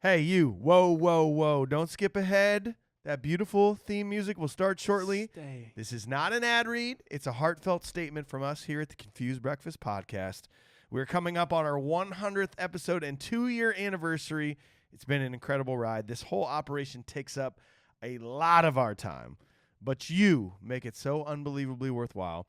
Hey, you. Whoa, whoa, whoa. Don't skip ahead. That beautiful theme music will start shortly. Stay. This is not an ad read. It's a heartfelt statement from us here at the Confused Breakfast Podcast. We're coming up on our 100th episode and 2-year anniversary. It's been an incredible ride. This whole operation takes up a lot of our time, but you make it so unbelievably worthwhile.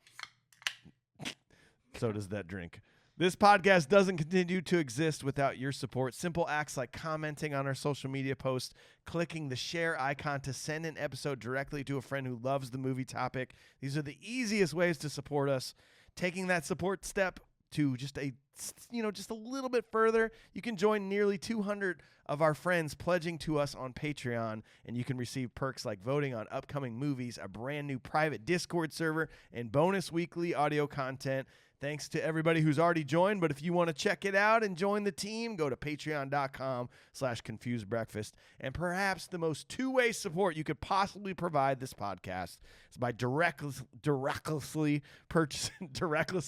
So does that drink. This podcast doesn't continue to exist without your support. Simple acts like commenting on our social media posts, clicking the share icon to send an episode directly to a friend who loves the movie topic. These are the easiest ways to support us. Taking that support step to just a little bit further, you can join nearly 200 of our friends pledging to us on Patreon, and you can receive perks like voting on upcoming movies, a brand new private Discord server, and bonus weekly audio content. Thanks to everybody who's already joined, but if you want to check it out and join the team, go to patreon.com/confusedbreakfast. And perhaps the most two-way support you could possibly provide this podcast is by recklessly purchasing,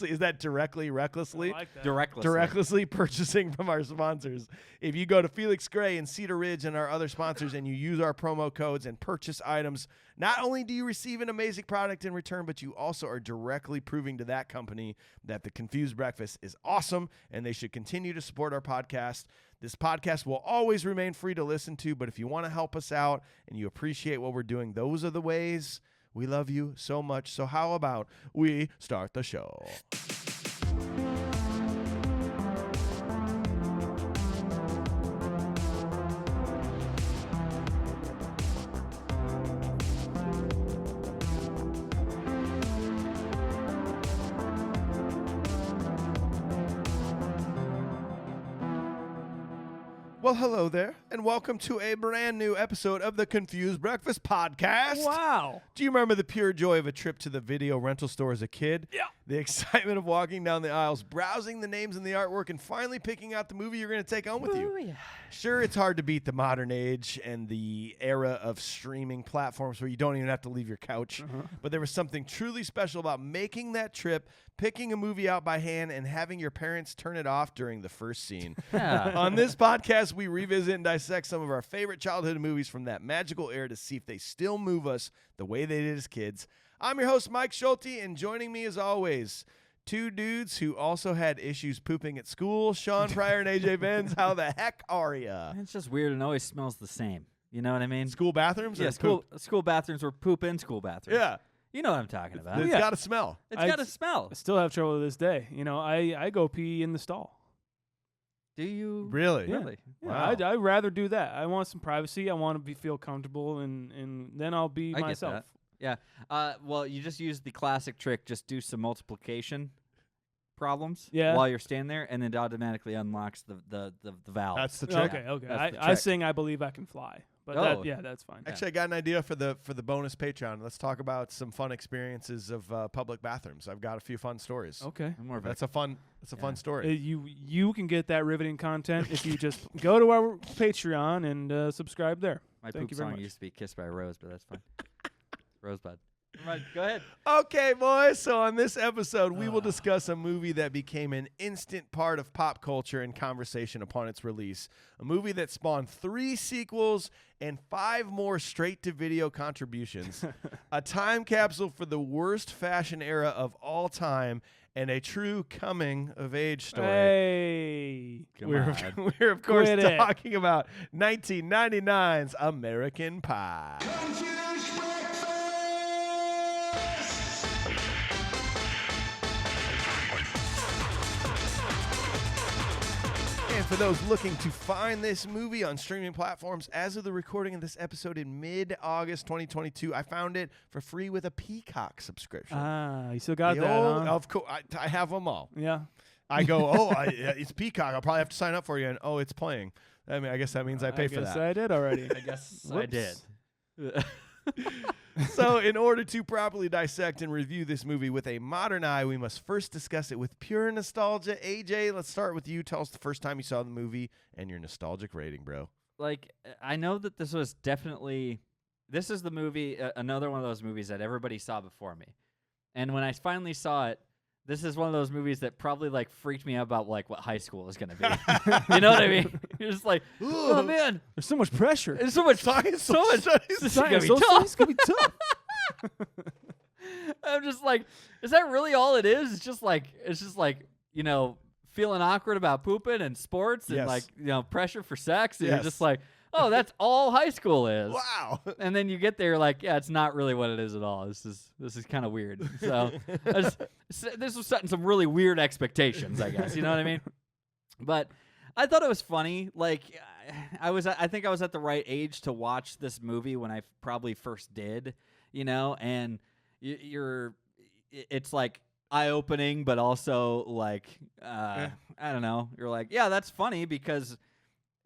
is that directly, recklessly? I like that. Directly purchasing from our sponsors. If you go to Felix Gray and Cedar Ridge and our other sponsors and you use our promo codes and purchase items, not only do you receive an amazing product in return, but you also are directly proving to that company that the Confused Breakfast is awesome and they should continue to support our podcast. This podcast will always remain free to listen to, but if you want to help us out and you appreciate what we're doing, those are the ways. We love you so much. So how about we start the show? Well, hello there, and welcome to a brand new episode of the Confused Breakfast Podcast. Wow. Do you remember the pure joy of a trip to the video rental store as a kid? Yeah. The excitement of walking down the aisles, browsing the names and the artwork, and finally picking out the movie you're going to take home with you. Yeah. Sure, it's hard to beat the modern age and the era of streaming platforms where you don't even have to leave your couch. But there was something truly special about making that trip, picking a movie out by hand, and having your parents turn it off during the first scene. Yeah. On this podcast, we revisit and dissect some of our favorite childhood movies from that magical era to see if they still move us the way they did as kids. I'm your host, Mike Schulte, and joining me as always, two dudes who also had issues pooping at school, Shaun Pryor and AJ Benz. How the heck are ya? It's just weird and always smells the same. You know what I mean? School bathrooms? Yeah, or poop? school bathrooms or poop in school bathrooms. Yeah. You know what I'm talking about. It's got to smell. It's got to smell. I still have trouble to this day. You know, I go pee in the stall. Do you? Really? Yeah. Really? Yeah, Wow. I'd rather do that. I want some privacy. I want to feel comfortable, and then I'll be I get myself. that. Yeah. Well, you just use the classic trick. Just do some multiplication problems while you're standing there, and it automatically unlocks the valve. That's the trick. Okay. That's the I trick. sing I Believe I Can Fly. But that's fine. Actually, I got an idea for the bonus Patreon. Let's talk about some fun experiences of public bathrooms. I've got a few fun stories. Okay. I'm more of a That's a fun story. You can get that riveting content if you just go to our Patreon and subscribe there. My Thank poop you very song much. used to be Kissed by a Rose, but that's fine. Rosebud. Right, go ahead. Okay, boys. So on this episode, we will discuss a movie that became an instant part of pop culture and conversation upon its release. A movie that spawned 3 sequels and 5 more straight-to-video contributions. A time capsule for the worst fashion era of all time, and a true coming-of-age story. Hey. We're of course Quit it. talking about 1999's American Pie. And for those looking to find this movie on streaming platforms, as of the recording of this episode in mid-August 2022, I found it for free with a Peacock subscription. You still got that, huh? Of course, I have them all. Yeah. I go, it's Peacock. I'll probably have to sign up for you, and it's playing. I mean, I guess that means I pay for that. I guess I did already. I guess I did. So in order to properly dissect and review this movie with a modern eye, we must first discuss it with pure nostalgia. AJ, let's start with you. Tell us the first time you saw the movie and your nostalgic rating, bro. Like, I know that this is the movie, another one of those movies that everybody saw before me. And when I finally saw it, this is one of those movies that probably like freaked me out about like what high school is going to be. You know what I mean? You're just like, oh man, there's so much pressure. There's so much science. This is gonna be tough. It's gonna be tough. I'm just like, is that really all it is? It's just like feeling awkward about pooping and sports and pressure for sex. And you're just like, oh, that's all high school is. Wow. And then you get there like, yeah, it's not really what it is at all. This is kind of weird. So this was setting some really weird expectations, I guess. You know what I mean? But I thought it was funny. Like, I think I was at the right age to watch this movie when I probably first did, and it's like eye-opening, but also like, I don't know. You're like, yeah, that's funny because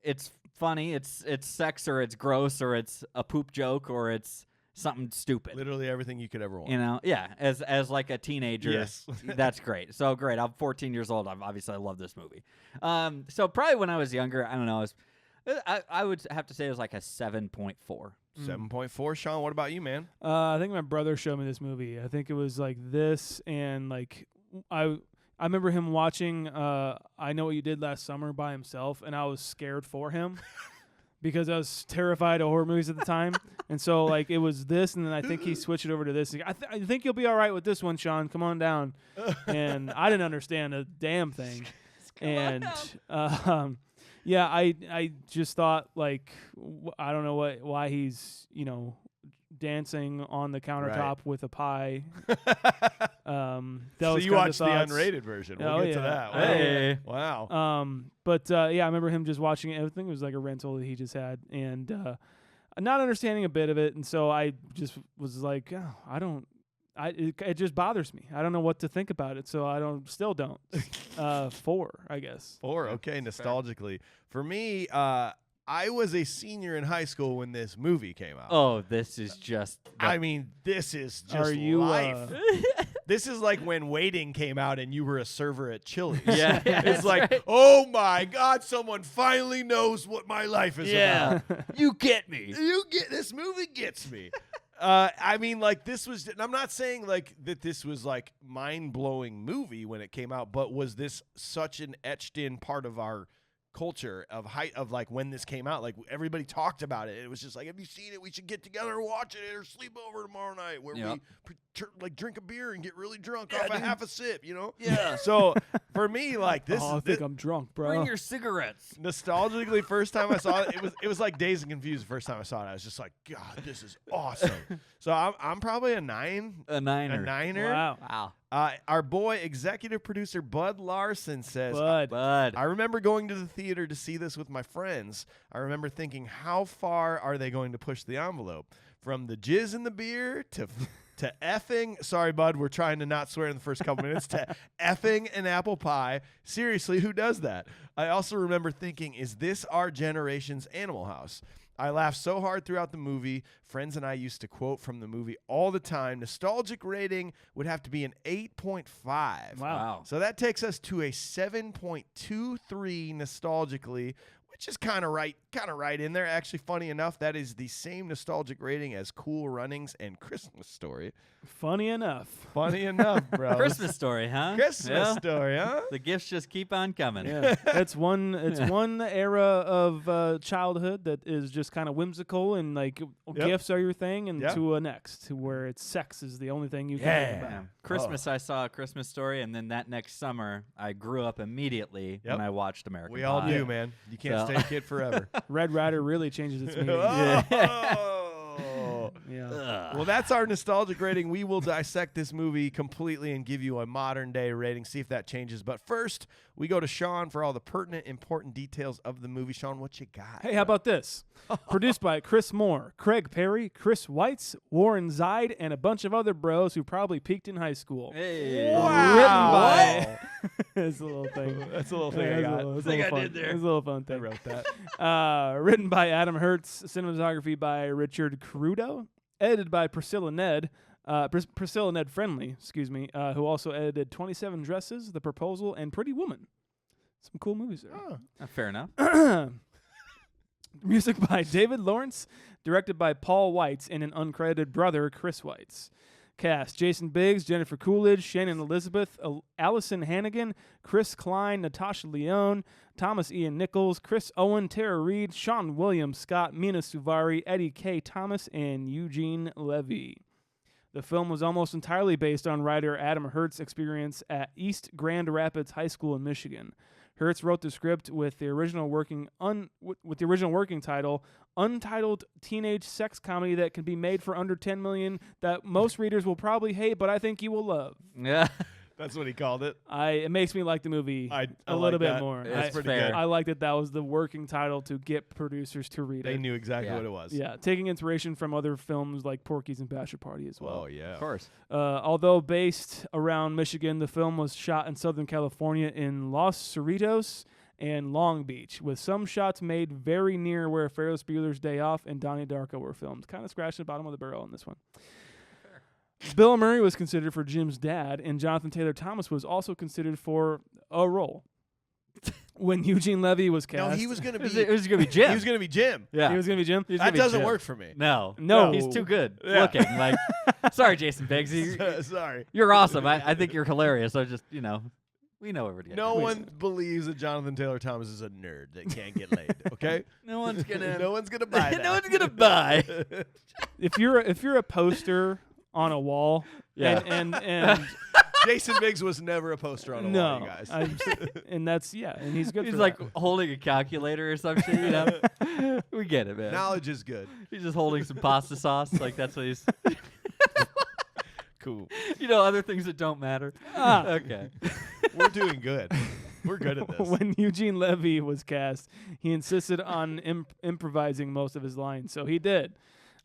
it's funny. It's sex or it's gross or it's a poop joke or it's something stupid. Literally everything you could ever want. Yeah. As like a teenager, yes. That's great. So great. I'm 14 years old. I love this movie. So probably when I was younger, I don't know. I would have to say it was like a 7.4. 7.4. Shaun, what about you, man? I think my brother showed me this movie. I think it was like this, and like I remember him watching I Know What You Did Last Summer by himself, and I was scared for him because I was terrified of horror movies at the time. And so like it was this, and then I think he switched it over to this. I think you'll be all right with this one, Shaun. Come on down. And I didn't understand a damn thing. Yeah, I just thought like I don't know why he's dancing on the countertop with a pie. So you watched the unrated version. We'll get to that. Hey. Wow. But I remember him just watching it. I think it was like a rental that he just had, and not understanding a bit of it. And so I just was like, oh, it just bothers me. I don't know what to think about it, so I still don't. 4, I guess. 4, okay, nostalgically. For me, I was a senior in high school when this movie came out. Oh, this is just... this is just Are you, life. This is like when Waiting came out and you were a server at Chili's. Yeah, it's like, right. Oh my God, someone finally knows what my life is about. You get me. This movie gets me. Like this was, and I'm not saying like that this was like mind-blowing movie when it came out, but was this such an etched in part of our culture of like when this came out? Like everybody talked about it. It was just like, have you seen it? We should get together and watch it or sleep over tomorrow night where we like drink a beer and get really drunk off a half a sip, Yeah. So for me, like this, I think I'm drunk, bro. Bring your cigarettes. Nostalgically, first time I saw it, it was like Dazed and Confused. The first time I saw it, I was just like, God, this is awesome. So I'm probably a 9. A niner. A 9er. Wow. Our boy, executive producer Bud Larsen says, Bud. I remember going to the theater to see this with my friends. I remember thinking, how far are they going to push the envelope? From the jizz in the beer to effing, sorry, Bud, we're trying to not swear in the first couple minutes, to effing an apple pie. Seriously, who does that? I also remember thinking, is this our generation's Animal House? I laughed so hard throughout the movie. Friends and I used to quote from the movie all the time. Nostalgic rating would have to be an 8.5. Wow. So that takes us to a 7.23 nostalgically, which is kind of right in there. Actually, funny enough, that is the same nostalgic rating as Cool Runnings and Christmas Story. Funny enough, bro. Christmas Story, huh? Christmas Story, huh? The gifts just keep on coming. Yeah, it's one era of childhood that is just kind of whimsical and like gifts are your thing, and to a next where it's sex is the only thing you can think about. Yeah. Christmas, I saw A Christmas Story, and then that next summer, I grew up immediately when I watched American Pie. We all do, man. You can't stay a kid forever. Red Rider really changes its meaning. Yeah. Well, that's our nostalgic rating. We will dissect this movie completely and give you a modern day rating, see if that changes. But first, we go to Shaun for all the pertinent, important details of the movie. Shaun, what you got? Hey, how about this? Produced by Chris Moore, Craig Perry, Chris Weitz, Warren Zide, and a bunch of other bros who probably peaked in high school. Hey. Wow. It's a little thing. That's a little thing I got. It's a little fun thing. I wrote that. Written by Adam Hertz, cinematography by Richard Crudo, edited by Priscilla Ned Friendly, who also edited 27 Dresses, The Proposal, and Pretty Woman. Some cool movies there. Fair enough. Music by David Lawrence, directed by Paul Weitz and an uncredited brother, Chris Weitz. Cast: Jason Biggs, Jennifer Coolidge, Shannon Elizabeth, Allison Hannigan, Chris Klein, Natasha Lyonne, Thomas Ian Nichols, Chris Owen, Tara Reid, Sean William Scott, Mina Suvari, Eddie K. Thomas, and Eugene Levy. The film was almost entirely based on writer Adam Hertz's experience at East Grand Rapids High School in Michigan. Hertz wrote the script with the original working title, Untitled Teenage Sex Comedy that can be made for under $10 million that most readers will probably hate, but I think you will love. Yeah. That's what he called it. It makes me like the movie I a little like bit that. more. That's pretty fair. good. I like that was the working title to get producers to read They it. knew exactly Yeah. what it was. Yeah, taking inspiration from other films like Porky's and Bachelor Party as well. Oh, yeah. Of course. Although based around Michigan, the film was shot in Southern California in Los Cerritos and Long Beach, with some shots made very near where Ferris Bueller's Day Off and Donnie Darko were filmed. Kind of scratching the bottom of the barrel in this one. Bill Murray was considered for Jim's dad, and Jonathan Taylor Thomas was also considered for a role. When Eugene Levy was cast, No, he was going to be. It was going to be Jim. He was going to be Jim. yeah. he was going to be Jim. He was gonna That be doesn't Jim. work for me. No. No. He's too good Yeah. looking. Like, sorry, Jason Biggs. Sorry. You're awesome. I think you're hilarious. So just, we know everybody. No one believes that Jonathan Taylor Thomas is a nerd that can't get laid. Okay. No one's gonna. No one's gonna buy that. No one's gonna buy. If you're a poster on a wall, Yeah. and Jason Biggs was never a poster on a wall, no, you guys. and that's and he's good. He's for like that. holding a calculator or some shit. We get it, man. Knowledge is good. He's just holding some pasta sauce. Like that's what he's. Cool. Other things that don't matter. Okay. We're doing good. We're good at this. When Eugene Levy was cast, he insisted on improvising most of his lines, so he did.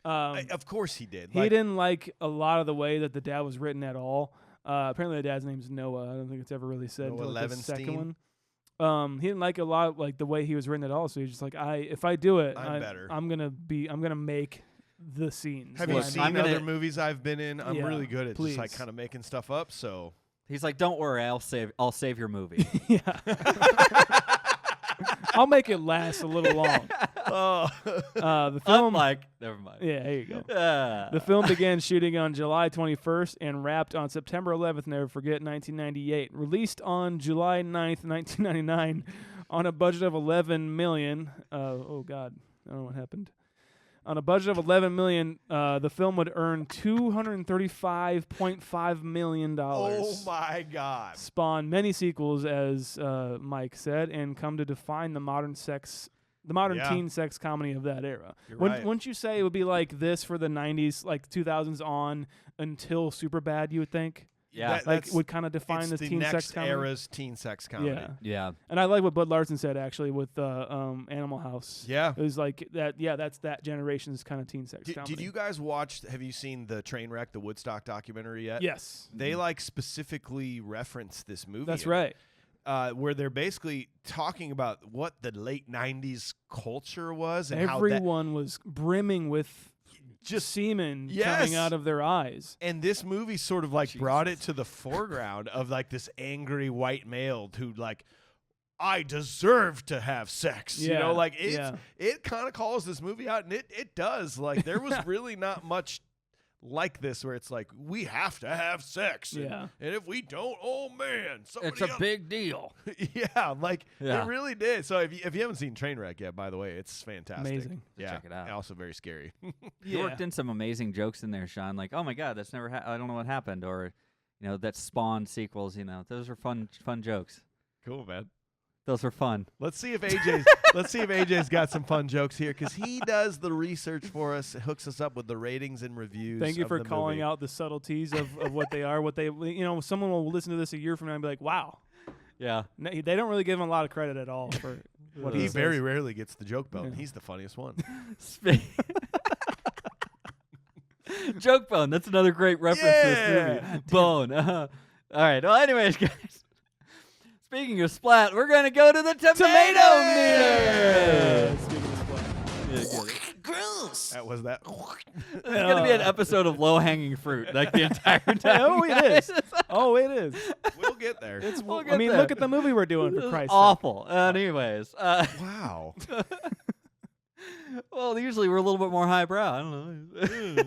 Of course he did. He didn't like a lot of the way that the dad was written at all. Apparently, the dad's name's Noah. I don't think it's ever really said Noah until like the second Levenstein? one. He didn't like a lot like the way he was written at all. So he's just like, if I do it, I'm better. I'm gonna make the scenes. Have that you I seen need. I'm gonna- other movies I've been in? I'm Yeah, really good at just like please. kind of making stuff up. So He's like, don't worry, I'll save your movie. Yeah. I'll make it last a little long. The film. Never mind. Yeah, there you go. The The film began shooting on July 21st and wrapped on September 11th, never forget, 1998. Released on July 9th, 1999 on a budget of $11 million. Oh, God. I don't know what happened. On a budget of $11 million, the film would earn $235.5 million. oh my God. Spawn many sequels, as Mike said, and come to define the modern Yeah. teen sex comedy of that era. You're right. Wouldn't you say it would be like this for the 90s, like 2000s on until Superbad, you would think? yeah. Like would kind of define It's this the teen next sex comedy? era's teen sex comedy. Yeah. Yeah. And I like what Bud Larsen said, actually, with Animal House. Yeah. It was like that, that's that generation's kind of teen sex comedy. Did you guys have you seen the Trainwreck, the Woodstock documentary yet? Yes. They like specifically reference this movie. That's in it, right. where they're basically talking about what the late 90s culture was and how Everyone was brimming with Just- semen Yes. coming out of their eyes. and this movie sort of like brought it to the foreground of like this angry white male who like, I deserve to have sex. You Yeah, know, like yeah. it kind of calls this movie out, and it does. Like there was really not much like this where it's like we have to have sex. Yeah. And if we don't, oh man, It's somebody a big deal. yeah, like Yeah. it really did. So if you haven't seen Trainwreck yet, by the way, it's fantastic. Amazing. Yeah, Check it out. and also very scary. You worked in some amazing jokes in there, Shaun. Like, oh my God, that's never. I don't know what happened, or that Spawn sequels. Those are fun jokes. Cool, man. Those were fun. Let's see if AJ's got some fun jokes here because he does the research for us, hooks us up with the ratings and reviews. Thank you of for the calling movie. out the subtleties of what they are. What they, someone will listen to this a year from now and be like, "Wow." Yeah. No, they don't really give him a lot of credit at all for what He says. very rarely gets the joke belt. Yeah. He's the funniest one. Joke Bone. That's another great reference to this movie. Yeah. Bone. All right. Well, anyways, guys. Speaking of splat, we're going to go to the tomato meter. Speaking of splat. Yeah, get it. Gross. That was that. This is going to be an episode of low-hanging fruit, like the entire time. Oh, it is. Oh, it is. We'll get there. We'll I get mean, there. look at the movie we're doing, This for is Christ's sake. awful. Anyways. Wow. Well, usually we're a little bit more highbrow. I don't know.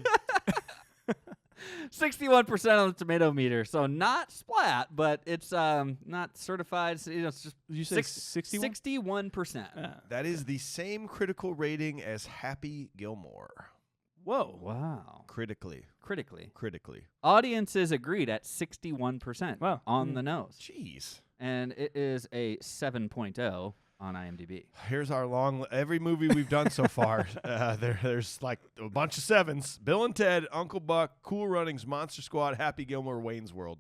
61% on the tomato meter. So not splat, but it's not certified. So, it's just Did you say 61? 61%. That is the same critical rating as Happy Gilmore. Whoa. Wow. Critically. Audiences agreed at 61%. Wow. On the nose. Jeez. And it is a 7.0 on IMDb. Here's our every movie we've done so far. There's like a bunch of 7s. Bill and Ted, Uncle Buck, Cool Runnings, Monster Squad, Happy Gilmore, Wayne's World.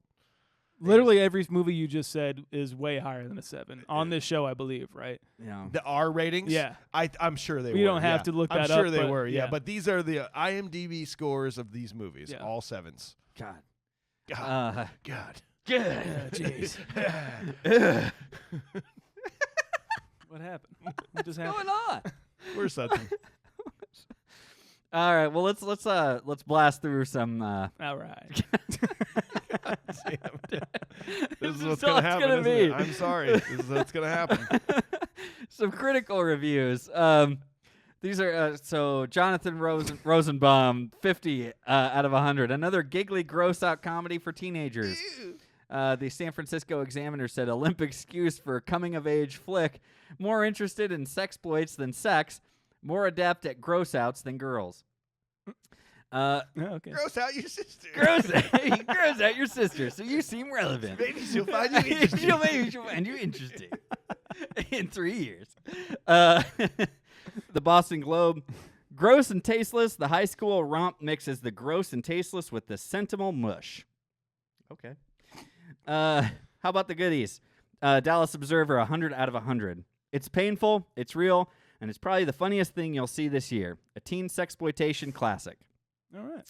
Literally every movie you just said is way higher than a 7 on this show, I believe, right? Yeah. The R ratings? Yeah. I'm sure they were. We don't have to look that I'm sure up, they but were, yeah. But these are the IMDb scores of these movies. Yeah. All 7s. God. God. Jeez. What happened? What just What's happened? going on? We're something. All right. Well, let's blast through some. All right. This is is what's all going to it's happen, gonna isn't it? be. I'm sorry. This is what's going to happen. Some critical reviews. These are so Jonathan Rosenbaum, 50 out of 100. Another giggly, gross-out comedy for teenagers. The San Francisco Examiner said Olympic excuse for a coming-of-age flick. More interested in sexploits than sex. More adept at gross-outs than girls. Okay. Gross out your sister. Gross out your sister, so you seem relevant. Maybe she'll find you interesting. Maybe she'll find you interesting. In 3 years. The Boston Globe. Gross and tasteless. The high school romp mixes the gross and tasteless with the sentimental mush. Okay. How about the goodies? Dallas Observer, 100 out of 100. It's painful, it's real, and it's probably the funniest thing you'll see this year. A teen sexploitation classic. All right.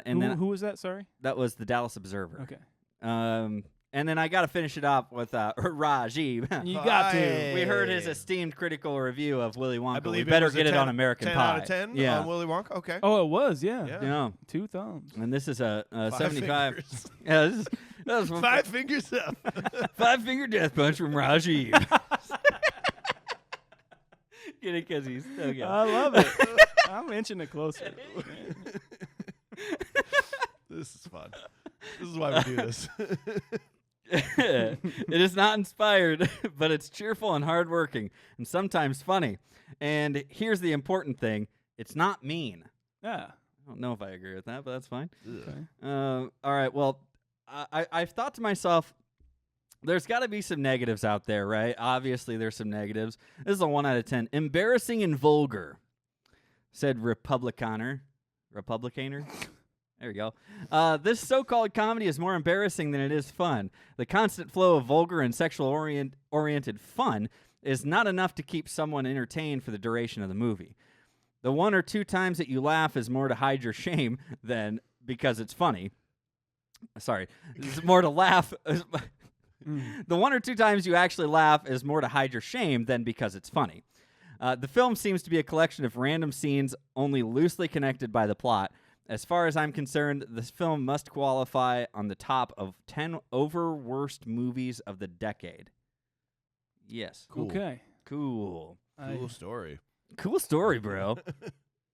And then Who was that? Sorry. that was the Dallas Observer. Okay. And then I got to finish it off with Rajiv. You got to. Hey. We heard his esteemed critical review of Willy Wonka. I believe we better was a get it 10 on American 10 Pie. out of 10 Yeah. on Willy Wonka. Okay. Oh, it was. Yeah. Yeah. Yeah. 2 thumbs. And this is a 5 75. fingers. Yeah, that was 5 fingers up. 5-finger death punch from Rajiv. Get it because he's so good. I love it. I'm inching it closer. This is fun. This is why we do this. It is not inspired, but it's cheerful and hardworking, and sometimes funny. And here's the important thing: it's not mean. Yeah. I don't know if I agree with that, but that's fine. Okay. All right. Well, I've thought to myself, there's got to be some negatives out there, right? Obviously, there's some negatives. This is a 1 out of 10. Embarrassing and vulgar, said Republicaner. There we go. This so-called comedy is more embarrassing than it is fun. The constant flow of vulgar and sexual-oriented fun is not enough to keep someone entertained for the duration of the movie. The 1 or 2 times that you laugh is more to hide your shame than because it's funny. Sorry. It's more to laugh. The 1 or 2 times you actually laugh is more to hide your shame than because it's funny. The film seems to be a collection of random scenes only loosely connected by the plot. As far as I'm concerned, this film must qualify on the top of 10 over worst movies of the decade. Yes. Cool. Okay. Cool. Cool story. Cool story, bro.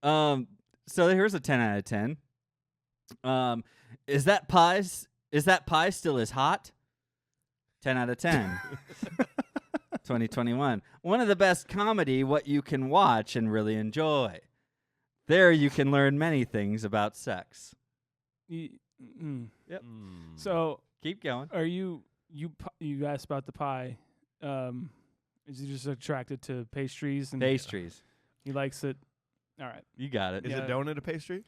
So here's a 10 out of 10. Is that pie still as hot? 10 out of 10. 2021. One of the best comedy what you can watch and really enjoy. There you can learn many things about sex. Yep. Yep. So, Keep going. are you asked about the pie? Is he just attracted to pastries? And Pastries. He likes it. All right. You got it. Is Yeah. a donut a pastry?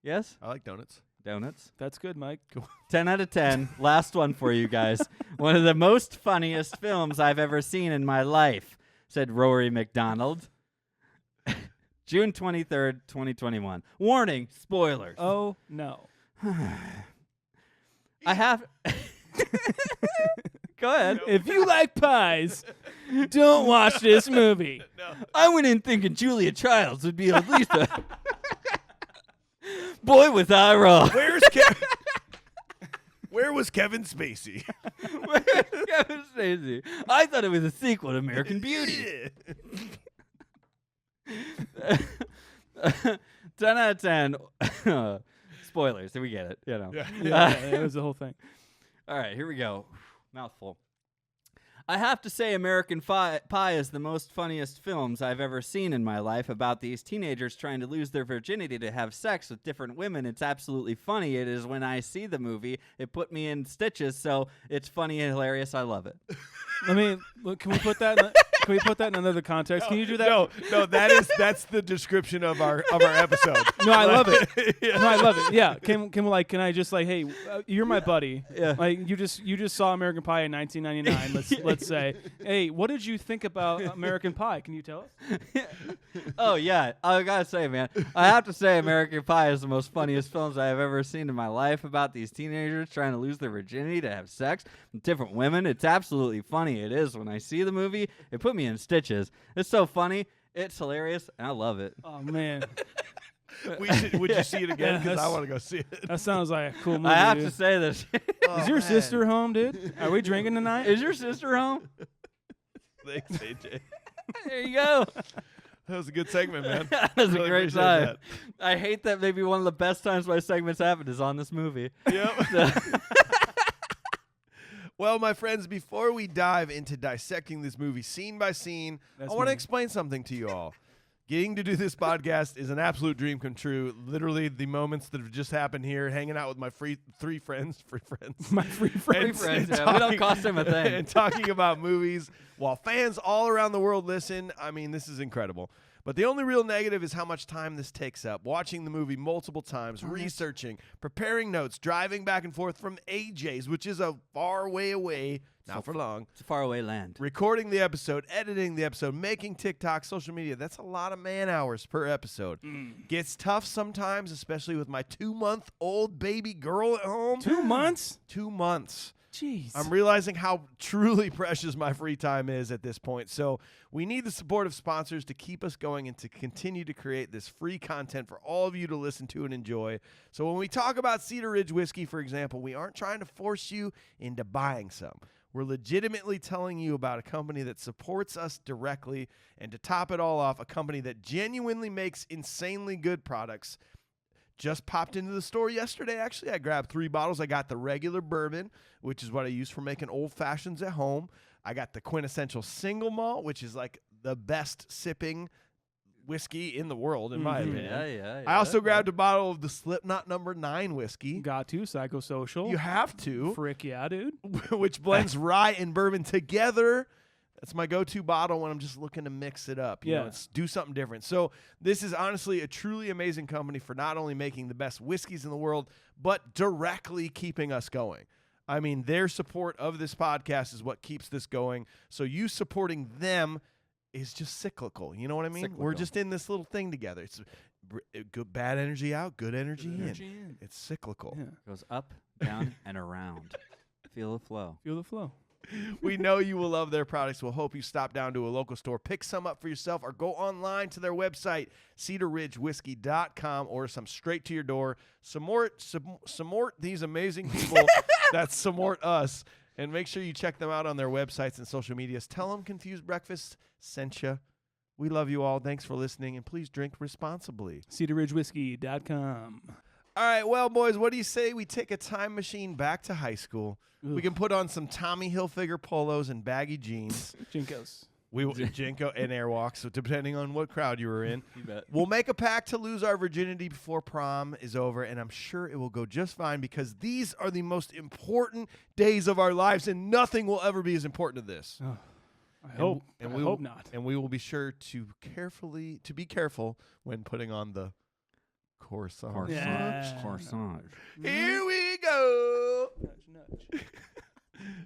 Yes? I like donuts. Donuts. That's good, Mike. 10 out of 10. Last one for you guys. One of the most funniest films I've ever seen in my life, said Rory McDonald. June 23rd, 2021. Warning, spoilers. Oh, no. I have... Go ahead. If you like pies, don't watch this movie. I went in thinking Julia Childs would be at least a boy with eye roll. Where was Kevin Spacey? Kevin Spacey. I thought it was a sequel to American Beauty. 10 out of 10. Spoilers. We get it. Yeah, it was the whole thing. All right, here we go. Mouthful. I have to say American Pie is the most funniest films I've ever seen in my life about these teenagers trying to lose their virginity to have sex with different women. It's absolutely funny. It is when I see the movie, it put me in stitches, so it's funny and hilarious. I love it. Can we put that in another context? Can you do that? No, that's the description of our episode. No, I love it. Yeah. No, I love it. Yeah. Can I just hey, you're my buddy. Yeah. Like you just saw American Pie in 1999. Let's say, hey, what did you think about American Pie? Can you tell us? Oh yeah, I gotta say, man, I have to say American Pie is the most funniest films I have ever seen in my life about these teenagers trying to lose their virginity to have sex with different women. It's absolutely funny. It is. When I see the movie, it put me in stitches. It's so funny. It's hilarious, and I love it. Oh man. Would you see it again? Because I want to go see it. That sounds like a cool movie. I have dude. to say this. Is your sister home, dude? Are we drinking tonight? Is your sister home? Thanks, AJ. There you go. That was a good segment, man. That was Really a great appreciate time. that. I hate that maybe one of the best times my segments happened is on this movie. Yep. Well, my friends, before we dive into dissecting this movie scene by scene, I want to explain something to you all. Getting to do this podcast is an absolute dream come true. Literally, the moments that have just happened here, hanging out with my free friends. My free friends. We don't cost him a thing. And talking about movies while fans all around the world listen. I mean, this is incredible. But the only real negative is how much time this takes up. Watching the movie multiple times, researching, preparing notes, driving back and forth from AJ's, which is a far way away, not for long. It's a faraway land. Recording the episode, editing the episode, making TikTok, social media. That's a lot of man hours per episode. Gets tough sometimes, especially with my 2-month-old baby girl at home. 2 months? 2 months. Jeez. I'm realizing how truly precious my free time is at this point. So we need the support of sponsors to keep us going and to continue to create this free content for all of you to listen to and enjoy. So when we talk about Cedar Ridge whiskey, for example, we aren't trying to force you into buying some. We're legitimately telling you about a company that supports us directly, and to top it all off, a company that genuinely makes insanely good products. Just popped into the store yesterday, actually. I grabbed 3 bottles. I got the regular bourbon, which is what I use for making old fashions at home. I got the quintessential single malt, which is like the best sipping whiskey in the world, in my opinion. Yeah. I also grabbed a bottle of the Slipknot No. 9 whiskey. Got to psychosocial. You have to. Frick yeah, dude. Which blends rye and bourbon together. That's my go-to bottle when I'm just looking to mix it up. You know, it's do something different. So this is honestly a truly amazing company for not only making the best whiskeys in the world, but directly keeping us going. I mean, their support of this podcast is what keeps this going. So you supporting them is just cyclical. You know what I mean? Cyclical. We're just in this little thing together. It's good, bad energy out, good energy in. It's cyclical. Yeah. Goes up, down, and around. Feel the flow. Feel the flow. We know you will love their products. We'll hope you stop down to a local store, pick some up for yourself, or go online to their website, cedarridgewhiskey.com, or some straight to your door. Support these amazing people that support us, and make sure you check them out on their websites and social medias. Tell them Confused Breakfast sent you. We love you all. Thanks for listening, and please drink responsibly. CedarRidgeWhiskey.com. All right, well, boys, what do you say we take a time machine back to high school? Ugh. We can put on some Tommy Hilfiger polos and baggy jeans. Jinkos. We will Jinko and Airwalks, so depending on what crowd you were in. You bet. We'll make a pact to lose our virginity before prom is over, and I'm sure it will go just fine because these are the most important days of our lives, and nothing will ever be as important as this. Oh, I hope not. And we will be sure to be careful when putting on the corsage. Yeah. Corsage. Here we go. Nudge.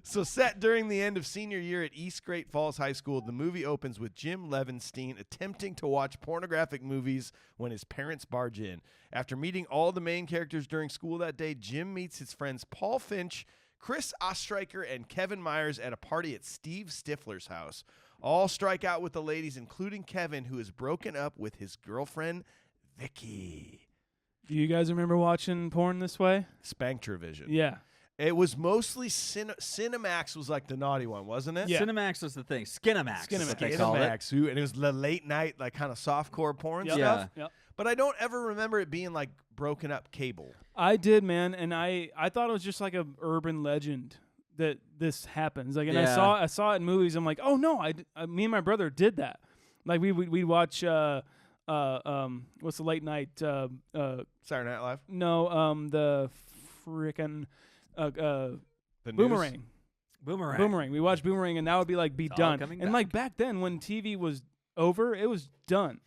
So set during the end of senior year at East Great Falls High School, the movie opens with Jim Levenstein attempting to watch pornographic movies when his parents barge in. After meeting all the main characters during school that day, Jim meets his friends Paul Finch, Chris Ostreicher, and Kevin Myers at a party at Steve Stifler's house. All strike out with the ladies, including Kevin, who is broken up with his girlfriend, Vicky. Do you guys remember watching porn this way? Spanktravision. Yeah. It was mostly Cinemax was like the naughty one, wasn't it? Yeah. Cinemax was the thing. Skinemax. is what they called it. Cinemax, and it was the late night, like kind of softcore porn Yep. stuff. Yep. But I don't ever remember it being like broken up cable. I did, man, and I thought it was just like a urban legend that this happens. Like, and Yeah. I saw it in movies. I'm like, oh no, me and my brother did that. Like we'd watch what's the late night Saturday Night Live. no the frickin' The Boomerang. News. Boomerang. We watched Boomerang, and that would be like It's all done. coming And like back then, when TV was over, it was done.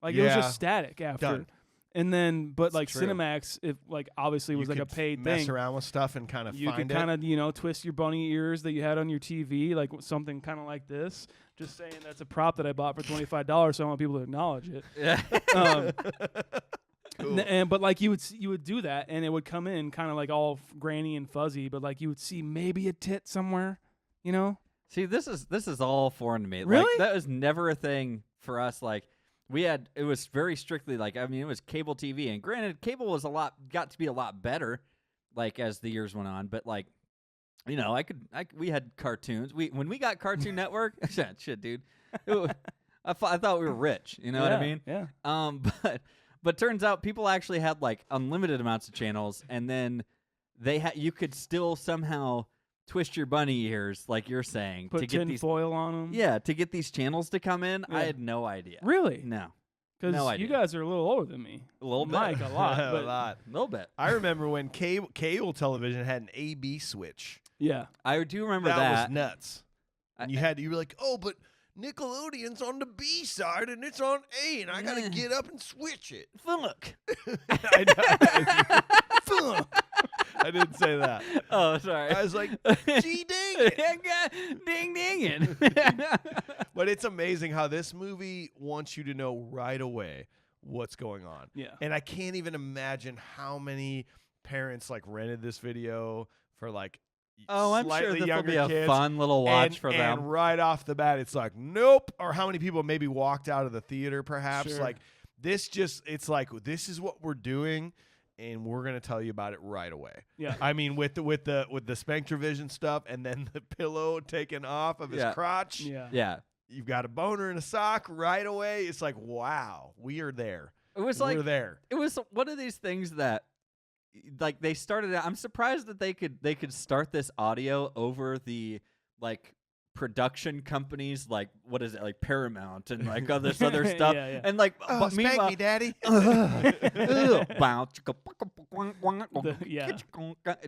Like it was Yeah. just static after. Done. And then, but It's like true. Cinemax, it like obviously was You like a could paid mess thing. around with stuff and kind of You find could kind of twist your bunny ears that you had on your TV, like something kind of like this. Just saying that's a prop that I bought for $25, so I want people to acknowledge it. Yeah. Cool. But like you would do that, and it would come in kind of like all grainy and fuzzy, but like you would see maybe a tit somewhere, you know? See, this is all foreign to me. Like, Really? that was never a thing for us. Like, it was very strictly like, I mean, it was cable TV, and granted, cable was got to be a lot better, like as the years went on. But like, you know, we had cartoons. When we got Cartoon Network, shit, dude, I thought we were rich. You know what I mean? Yeah. But turns out people actually had like unlimited amounts of channels, and then you could still somehow twist your bunny ears, like you're saying, Put to get these foil on them. Yeah, to get these channels to come in. Yeah. I had no idea. Really? No, Because no you idea. guys are a little older than me. A little bit. Mike, a lot. a But lot. A little bit. I remember when cable television had an A/B switch. yeah. I do remember That was nuts. I- And you were like, oh, but Nickelodeon's on the B side and it's on A, and I gotta Yeah. get up and switch it. Look. I know. I didn't say that. Oh, sorry. I was like, gee, dang it. Ding, ding it. But it's amazing how this movie wants you to know right away what's going on. Yeah. And I can't even imagine how many parents like rented this video for like Oh, I'm sure slightly this will younger be a kids. fun little watch for them. And right off the bat, it's like, nope. Or how many people maybe walked out of the theater, perhaps. Sure. Like it's like, this is what we're doing, and we're gonna tell you about it right away. Yeah. I mean, with the Spectrovision stuff, and then the pillow taken off of his Yeah. crotch. Yeah. Yeah. You've got a boner in a sock right away. It's like, wow, we are there. It was We're like there. it was one of these things that like they started out. I'm surprised that they could start this audio over the like production companies, like what is it, like Paramount and like all this other stuff. Yeah, yeah. And like Oh, but spank meanwhile me, daddy. Yeah.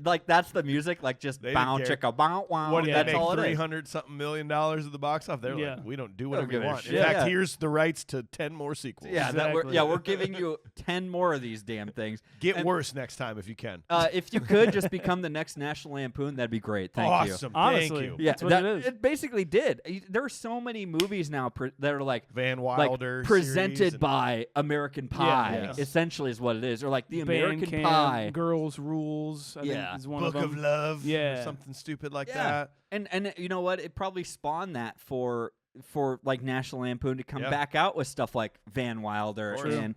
like that's the music, like just They bow didn't care. chicka bow wow. What did That's they make all it is. $300-something million at the box office? They're Yeah. like, we don't do Don't whatever give you a want. In shit. fact, Yeah. here's the rights to 10 more sequels. Yeah, Exactly. we're giving you 10 more of these damn things. Get And- worse next time if you can. If you could just become the next National Lampoon, that'd be great. Thank you. Awesome. Honestly. Thank you. Yeah, That's what it is. It basically did. There are so many movies now that are like Van like Wilder presented series and- by American Pie. yes. Essentially, is what it is, or like the American Bandcamp, Pie. Girls Rules. I Yeah. think is one Book of of them. Love. Or Yeah. something stupid like Yeah. that. And you know what? It probably spawned that for like National Lampoon to come Yeah. back out with stuff like Van Wilder Of course. and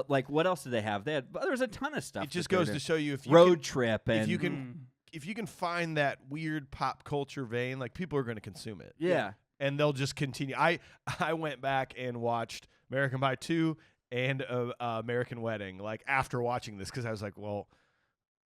like what else did they have? There's a ton of stuff. It just that they're goes to doing. show you if you Road can, Trip and if you can if you can find that weird pop culture vein, like people are going to consume it. yeah. And they'll just continue. I went back and watched American Pie 2 and American Wedding like after watching this because I was like, well,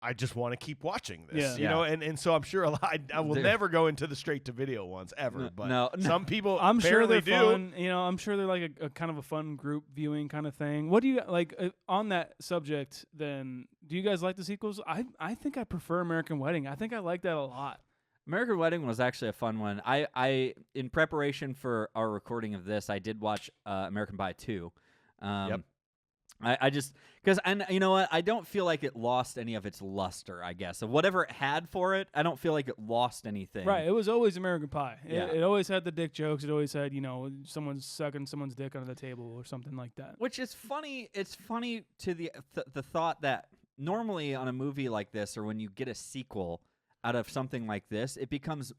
I just want to keep watching this, Yeah. you know, and so I'm sure I will Dude. never go into the straight to video ones ever, but no. some people I'm sure apparently they're do. fun. You know, I'm sure they're like a kind of a fun group viewing kind of thing. What do you like on that subject? Then, do you guys like the sequels? I think I prefer American Wedding. I think I like that a lot. American Wedding was actually a fun one. I in preparation for our recording of this, I did watch American Pie 2. Yep. I just because and you know what, I don't feel like it lost any of its luster. I guess of whatever it had for it, I don't feel like it lost anything. Right. It was always American Pie. Yeah. It always had the dick jokes. It always had, someone sucking someone's dick under the table or something like that. Which is funny. It's funny to the thought that normally on a movie like this, or when you get a sequel out of something like this, it becomes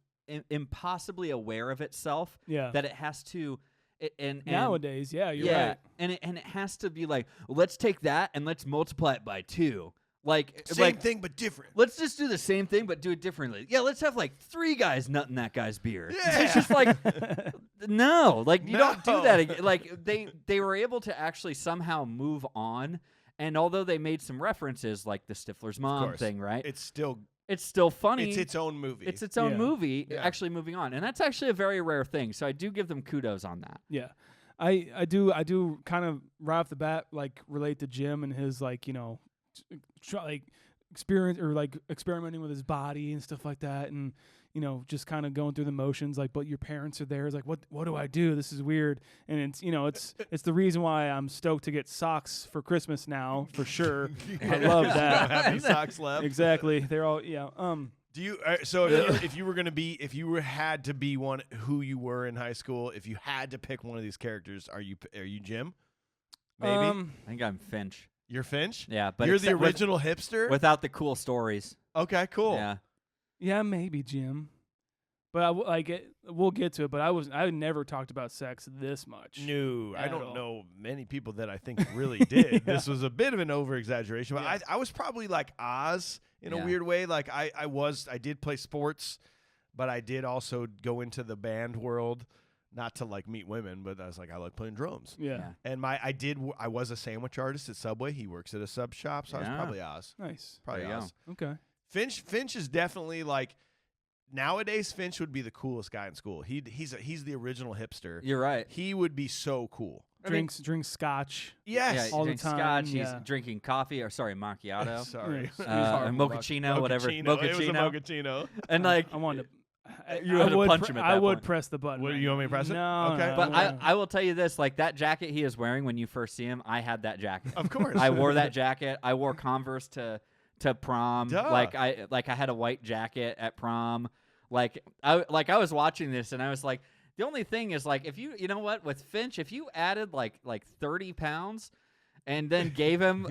impossibly aware of itself Yeah. that it has to. And Nowadays, yeah, you're yeah, right. and it has to be like, let's take that and let's multiply it by 2. Same thing but different. Let's just do the same thing but do it differently. Yeah, let's have like 3 guys nutting that guy's beer. Yeah. It's just like no, like you don't do that No. again. Like they were able to actually somehow move on, and although they made some references like the Stifler's mom course. thing, right? It's still funny. It's its own movie. It's its own Yeah. movie Yeah. actually moving on, and that's actually a very rare thing. So I do give them kudos on that. Yeah. I do kind of right off the bat like relate to Jim and his like, experience or like experimenting with his body and stuff like that, and just kind of going through the motions, like, but your parents are there. It's like, what do I do? This is weird. And it's the reason why I'm stoked to get socks for Christmas now, for sure. I love You don't that. have any socks left. Exactly. They're all Do you? If you were gonna be, if you had to be one, who you were in high school, if you had to pick one of these characters, are you Jim? Maybe I think I'm Finch. you're Finch. Yeah, but You're the except with- original hipster. without the cool stories. Okay, cool. Yeah. yeah, maybe Jim. But we'll get to it. But I never talked about sex this much. No, I At don't all. know many people that I think really did. Yeah. This was a bit of an over exaggeration, but Yeah. I was probably like Oz in a Yeah. weird way. Like I did play sports, but I did also go into the band world, not to like meet women, but I was like, I like playing drums. Yeah. And I was a sandwich artist at Subway. He works at a sub shop, so I was Yeah. probably Oz. Nice. Probably There you Oz. Okay. Finch is definitely like, nowadays Finch would be the coolest guy in school. He's the original hipster. You're right. He would be so cool. Drinks scotch. Yes. Yeah, he all the drinks time, scotch. yeah. He's drinking coffee, or sorry, macchiato. Sorry. Mochaccino, whatever. It was a Mochaccino. mochaccino. And like, I wanted to. You had to punch him at I that would point. press the button. What, right you want me now. to press it? No. Okay. no, but no. I will tell you this: like that jacket he is wearing when you first see him, I had that jacket. Of course. I wore that jacket. I wore Converse to prom. Duh. Like I had a white jacket at prom. I was watching this and I was like, the only thing is like if you know what, with Finch, if you added like 30 pounds and then gave him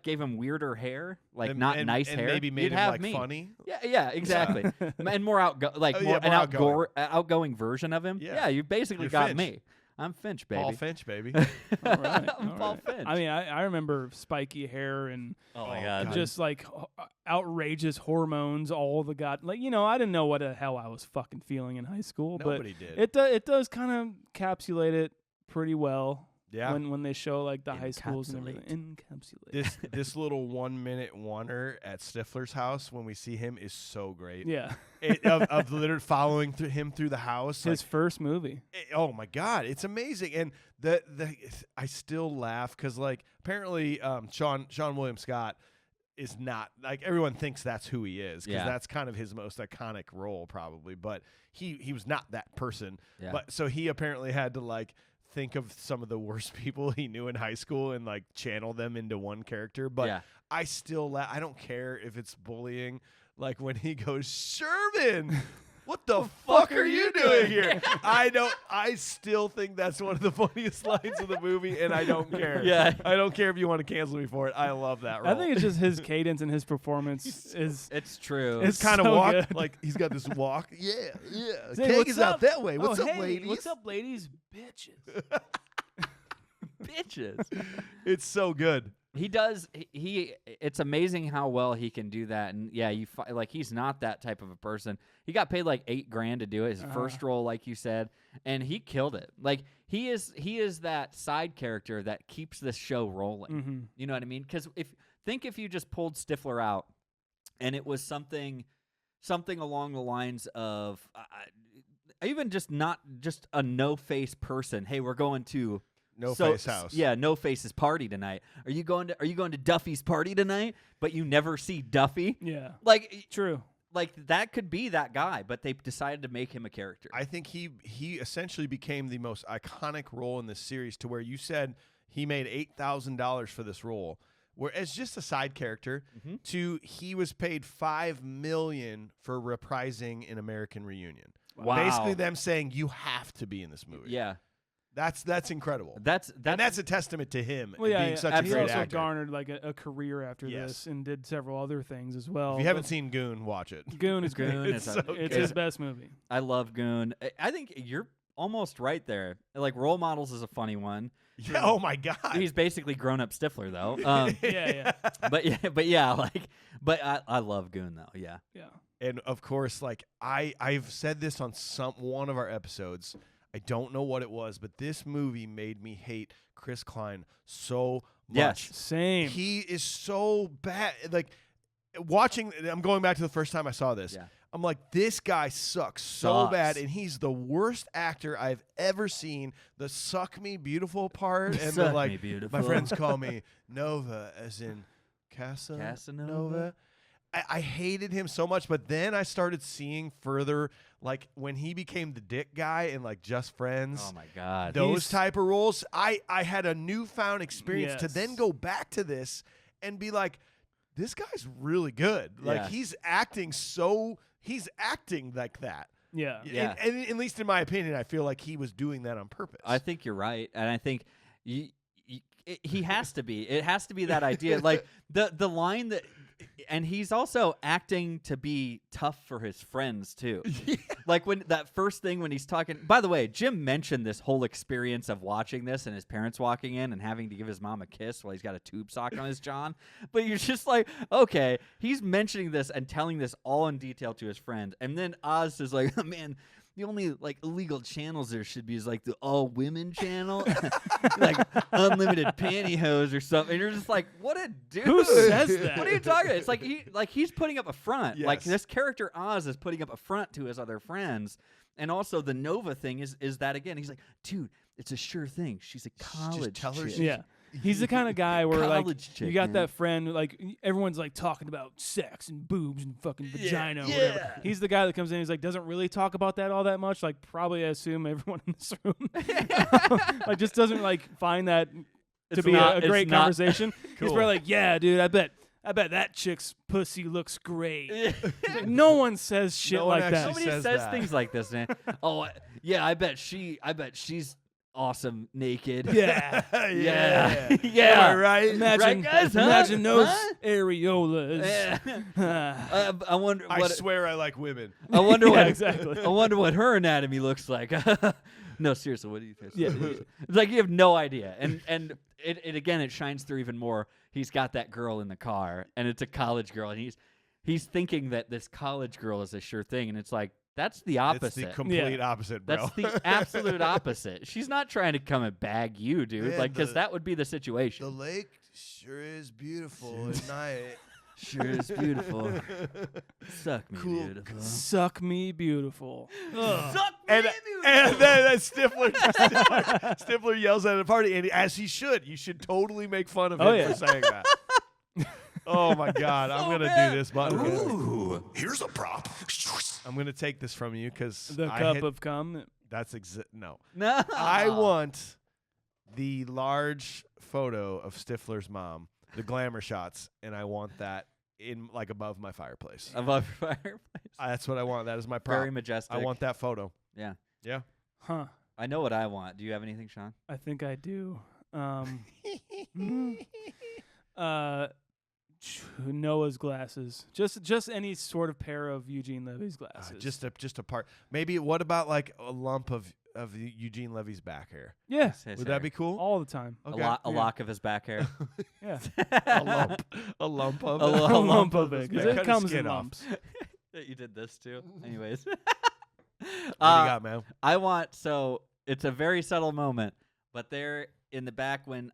gave him weirder hair, like And- not and- nice and hair, maybe made you'd him have like me. funny. Yeah, exactly. And more more an outgoing. outgoing version of him. Yeah. Yeah, you basically You're got Finch. me. I'm Finch, baby. Paul Finch, baby. All right, I'm all Paul right. Finch. I mean, I remember spiky hair and oh my God. just like outrageous hormones. All the I didn't know what the hell I was fucking feeling in high school, Nobody did. but it does kind of encapsulate it pretty well. Yeah. when they show like the high schools and everything. Encapsulate. This little 1 minute oneer at Stifler's house when we see him is so great. Yeah, of literally following him through the house. his first movie. Oh my God, it's amazing, and I still laugh because like apparently Shaun William Scott is not like everyone thinks that's who he is because Yeah. that's kind of his most iconic role probably, but he was not that person. Yeah. But so he apparently had to like think of some of the worst people he knew in high school and like channel them into one character. But Yeah. I still I don't care if it's bullying. Like when he goes, Sherman, what the fuck are you doing here? I still think that's one of the funniest lines of the movie, and I don't care. Yeah. I don't care if you want to cancel me for it. I love that role. I think it's just his cadence and his performance is. It's true. It's his kind of so walk, good. like he's got this walk. Yeah. Say, Cake "What's is out up?" that way. What's up, hey, ladies? What's up, ladies? Bitches. bitches. It's so good. He does. It's amazing how well he can do that. And yeah, he's not that type of a person. He got paid like $8,000 to do it. His first role, like you said, and he killed it. Like he is that side character that keeps this show rolling. Mm-hmm. You know what I mean? Because if you just pulled Stifler out, and it was something along the lines of even just not just a no face person. Hey, we're going to. No face house. Yeah, No Face's party tonight. Are you going to Duffy's party tonight? But you never see Duffy. Yeah. Like True. like that could be that guy, but they decided to make him a character. I think he essentially became the most iconic role in this series to where you said he made $8,000 for this role. Whereas just a side character to he was paid $5 million for reprising an American Reunion. Wow. Basically them saying you have to be in this movie. Yeah. That's incredible. That's a testament to him Well, yeah, being such a he great also actor. garnered like a career after Yes. this and did several other things as well. If you haven't seen Goon, watch it. Goon is Goon great. is so It's good. his best movie. I love Goon. I think almost right there. Like Role Models is a funny one. Yeah, oh my God. He's basically grown up Stifler though. Yeah. But I love Goon though. Yeah. Yeah. And of course, like I've said this on one of our episodes. I don't know what it was, but this movie made me hate Chris Klein so much. Yes. Same. He is so bad. Like watching, I'm going back to the first time I saw this. Yeah. I'm like, this guy sucks so Sucks. bad, and he's the worst actor I've ever seen. The "suck me beautiful" part, and the Suck like, me beautiful. my friends call me Nova, as in Casanova. I hated him so much, but then I started seeing further, like when he became the dick guy in like Just Friends. Oh my God. Those type of roles. I had a newfound experience to Yes. then go back to this and be like, this guy's really good. Like Yeah. he's acting like that. Yeah. Yeah. And at least in my opinion, I feel like he was doing that on purpose. I think you're right, and I think he has to be. It has to be that idea, like the line that, and he's also acting to be tough for his friends too. Like when that first thing when he's talking. By the way, Jim mentioned this whole experience of watching this and his parents walking in and having to give his mom a kiss while he's got a tube sock on his John. But you're just like, okay, he's mentioning this and telling this all in detail to his friend, and then Oz is like, oh, man. The only like illegal channels there should be is like the all women channel, like unlimited pantyhose or something. And you're just like, what a dude! Who says that? What are you talking about? It's like he's putting up a front. Like Yes. this character Oz is putting up a front to his other friends. And also the Nova thing is that again. He's like, dude, it's a sure thing. She's a college tell her chick. she's- Yeah. He's the kind of guy where like College chick, you got man. that friend like everyone's like talking about sex and boobs and fucking vagina or yeah. whatever. He's the guy that comes in. He's like doesn't really talk about that all that much. Like probably I assume everyone in this room like just doesn't like find that to It's be not- a it's great not- conversation. He's Cool. probably like, yeah, dude, I bet that chick's pussy looks great. Like, no one says shit No one like that. actually Nobody says says that. things like this, man. Yeah, I bet she's awesome naked. Yeah. Yeah. Am Yeah. I right? Imagine, Right, guys, huh? imagine those Huh? areolas. Yeah. I wonder I what swear I like women. I wonder Yeah, what exactly. I wonder what her anatomy looks like. No, seriously, what do you think? Yeah. It's like you have no idea. And it again it shines through even more. He's got that girl in the car and it's a college girl and he's thinking that this college girl is a sure thing and it's like that's the opposite. It's the complete opposite, bro. That's the absolute opposite. She's not trying to come and bag you, dude. Man, Like, because the- that would be the situation. The lake sure is beautiful at night. Sure is beautiful. Suck me, Cool. beautiful. Suck me beautiful. Ugh. Suck And, me, and then Stifler yells at a party, and as he should. You should totally make fun of him Oh, yeah. for saying that. Oh my God, I'm gonna bad. do this button. Ooh, here's a prop. I'm gonna take this from you because The cup of cum. that's no. No. I want the large photo of Stifler's mom, the glamour shots, and I want that in like above my fireplace. Above your fireplace. That's what I want. That is my prop. Very majestic. I want that photo. Yeah. Yeah. Huh. I know what I want. Do you have anything, Shaun? I think I do. Noah's glasses. Just any sort of pair of Eugene Levy's glasses. Just a part. Maybe what about like a lump of Eugene Levy's back hair? yeah, His Would hair. that be cool? all the time. Okay. A lock of his back hair? Yeah, a lump of A it. lump a lump of it Cut because his it comes skin in off. lumps. You did this too. Anyways. What do you got, man? I want, so it's a very subtle moment, but they're in the back when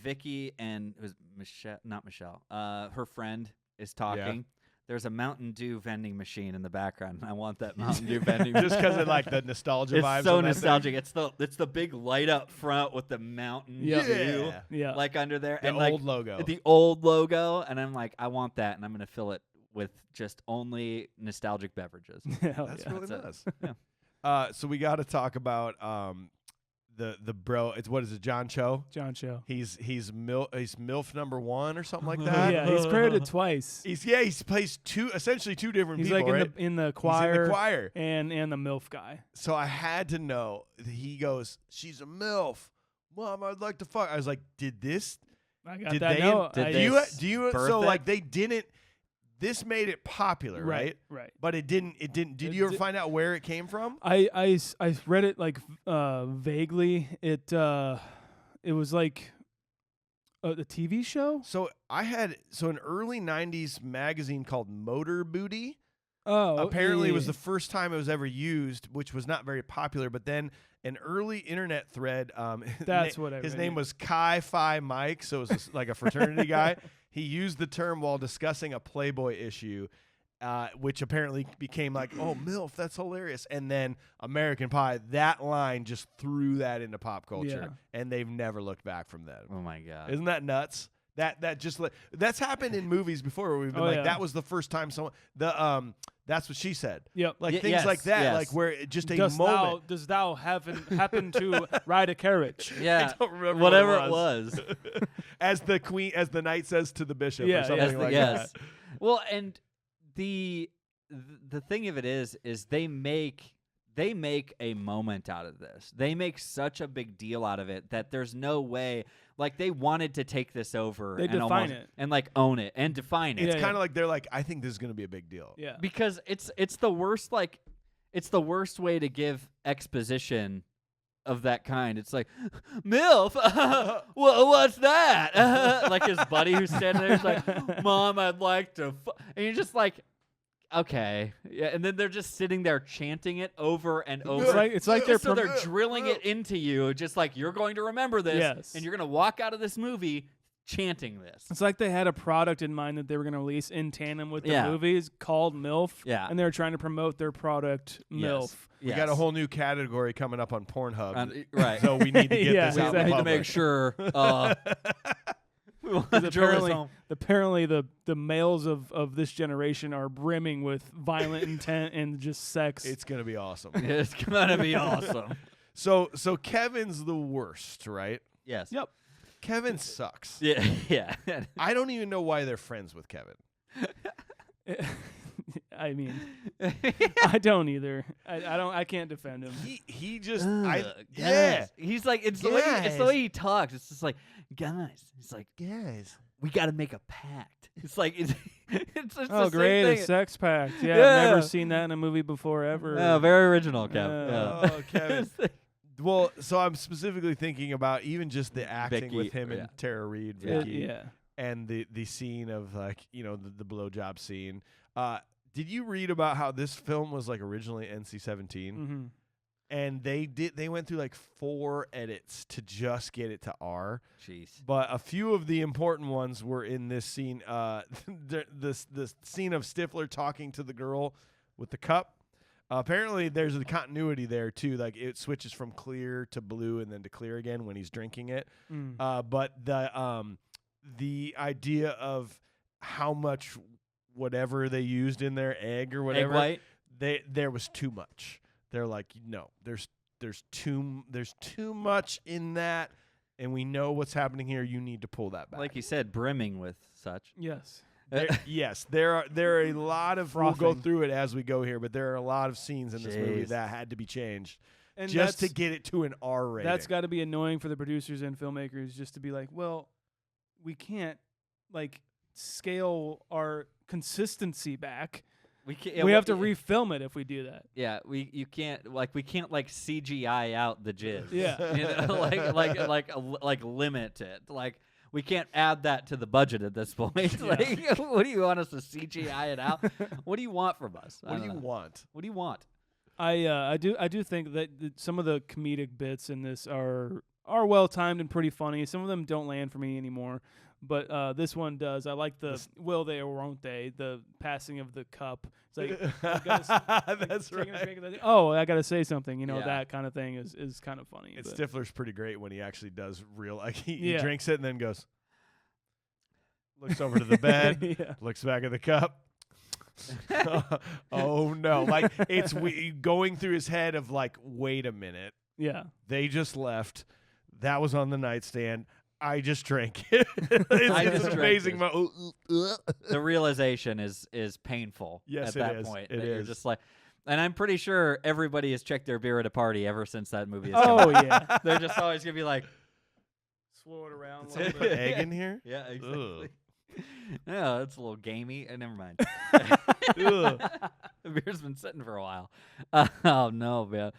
Vicky and it was Michelle, not Michelle, her friend is talking. There's a Mountain Dew vending machine in the background. And I want that Mountain Dew vending machine. Just because of like the nostalgia vibes. It's so on that thing? nostalgic. It's the big light up front with the Mountain Yeah. Dew Yeah, like under there. The and like old logo. the old logo. And I'm like, I want that. And I'm going to fill it with just only nostalgic beverages. Hell That's yeah. really That's nice. Yeah. So we got to talk about the bro. It's what is it? John Cho. John Cho. He's MILF number 1 or something like Oh, that. yeah, he's credited twice. He plays essentially two different He's people. like right? in the He's choir, in the choir. and the MILF guy. So I had to know. He goes, "She's a MILF, Mom. I'd like to fuck." I was like, "Did this? I got Did that they? note. did I- they Do you? birth So it? like they didn't. this made it popular, right? Right. But it didn't. Did you ever find out where it came from? I read it like vaguely. It was like a TV show. So an early '90s magazine called Motor Booty. Oh, Apparently, yeah. it was the first time it was ever used, which was not very popular. But then an early internet thread. That's what I his read. name was Chi Phi Mike, so it was like a fraternity guy. He used the term while discussing a Playboy issue, which apparently became like, "Oh, MILF, that's hilarious." And then American Pie, that line just threw that into pop culture, and they've never looked back from that. Oh my god. Isn't that nuts? That just that's happened in movies before where we've been that was the first time someone that's what she said. Yep. Like things like that, like where it just a moment. Does thou happen to ride a carriage? Yeah. I don't remember whatever what it was. As the knight says to the bishop or something like that. Well, and the thing of it is they make a moment out of this. They make such a big deal out of it that there's no way. Like they wanted to take this over They define it and like own it and define it. It's kind of like they're like, I think this is going to be a big deal. Yeah. Because it's the worst way to give exposition of that kind. It's like, MILF, what's that? Like his buddy who's standing there is like, Mom, I'd like to and you're just like, okay. Yeah, and then they're just sitting there chanting it over and over. It's like they're drilling it into you, just like you're going to remember this, and you're going to walk out of this movie chanting this. It's like they had a product in mind that they were going to release in tandem with the movies called MILF, and they were trying to promote their product MILF. We got a whole new category coming up on Pornhub, right? So we need to get this out. We need to make sure. Apparently the males of this generation are brimming with violent intent and just sex. It's gonna be awesome. It's gonna be awesome. So Kevin's the worst, right? Yes. Yep. Kevin sucks. Yeah. I don't even know why they're friends with Kevin. I mean, I don't either. I can't defend him. He just He's like it's the way he talks. It's just like, guys. He's like, guys, we got to make a pact. It's like it's just oh the great, same a thing. sex pact. Yeah, I've never seen that in a movie before ever. Yeah, very original, Kev. Oh, Kevin. Well, so I'm specifically thinking about even just the acting with him and Tara Reid, Vicky, and the scene of like the blowjob scene. Did you read about how this film was like originally NC-17? Mm-hmm. And they went through like 4 edits to just get it to R. Jeez. But a few of the important ones were in this scene. The scene of Stifler talking to the girl with the cup. Apparently, there's a continuity there too. Like it switches from clear to blue and then to clear again when he's drinking it. But the idea of how much whatever they used in their egg or whatever, egg white? there was too much. They're like, no, there's too much in that, and we know what's happening here. You need to pull that back. Like you said, brimming with such. Yes. Yes, there are a lot of. Frothing. We'll go through it as we go here, but there are a lot of scenes in this movie that had to be changed and just to get it to an R rating. That's got to be annoying for the producers and filmmakers, just to be like, well, we can't like scale our consistency back. We have to refilm it if we do that. Yeah, we can't CGI out the jizz. Yeah, like limit it. Like we can't add that to the budget at this point. Like, what do you want us to CGI it out? What do you want from us? What do you want? What do you want? I do think that some of the comedic bits in this are well timed and pretty funny. Some of them don't land for me anymore. But this one does. I like the will they or won't they, the passing of the cup. It's like, that's right. Oh, I got to say something. That kind of thing is kind of funny. And Stifler's pretty great when he actually does real, like he drinks it and then goes, looks over to the bed, looks back at the cup. Oh no. Like it's going through his head of like, wait a minute. Yeah. They just left. That was on the nightstand. I just drank it. It's amazing. The realization is painful at that point. You're just like, and I'm pretty sure everybody has checked their beer at a party ever since that movie has come out. Yeah. They're just always going to be like, swirl it around. Put egg in here? Yeah, exactly. No, it's a little gamey. Never mind. Ugh. The beer's been sitting for a while. Oh no, man.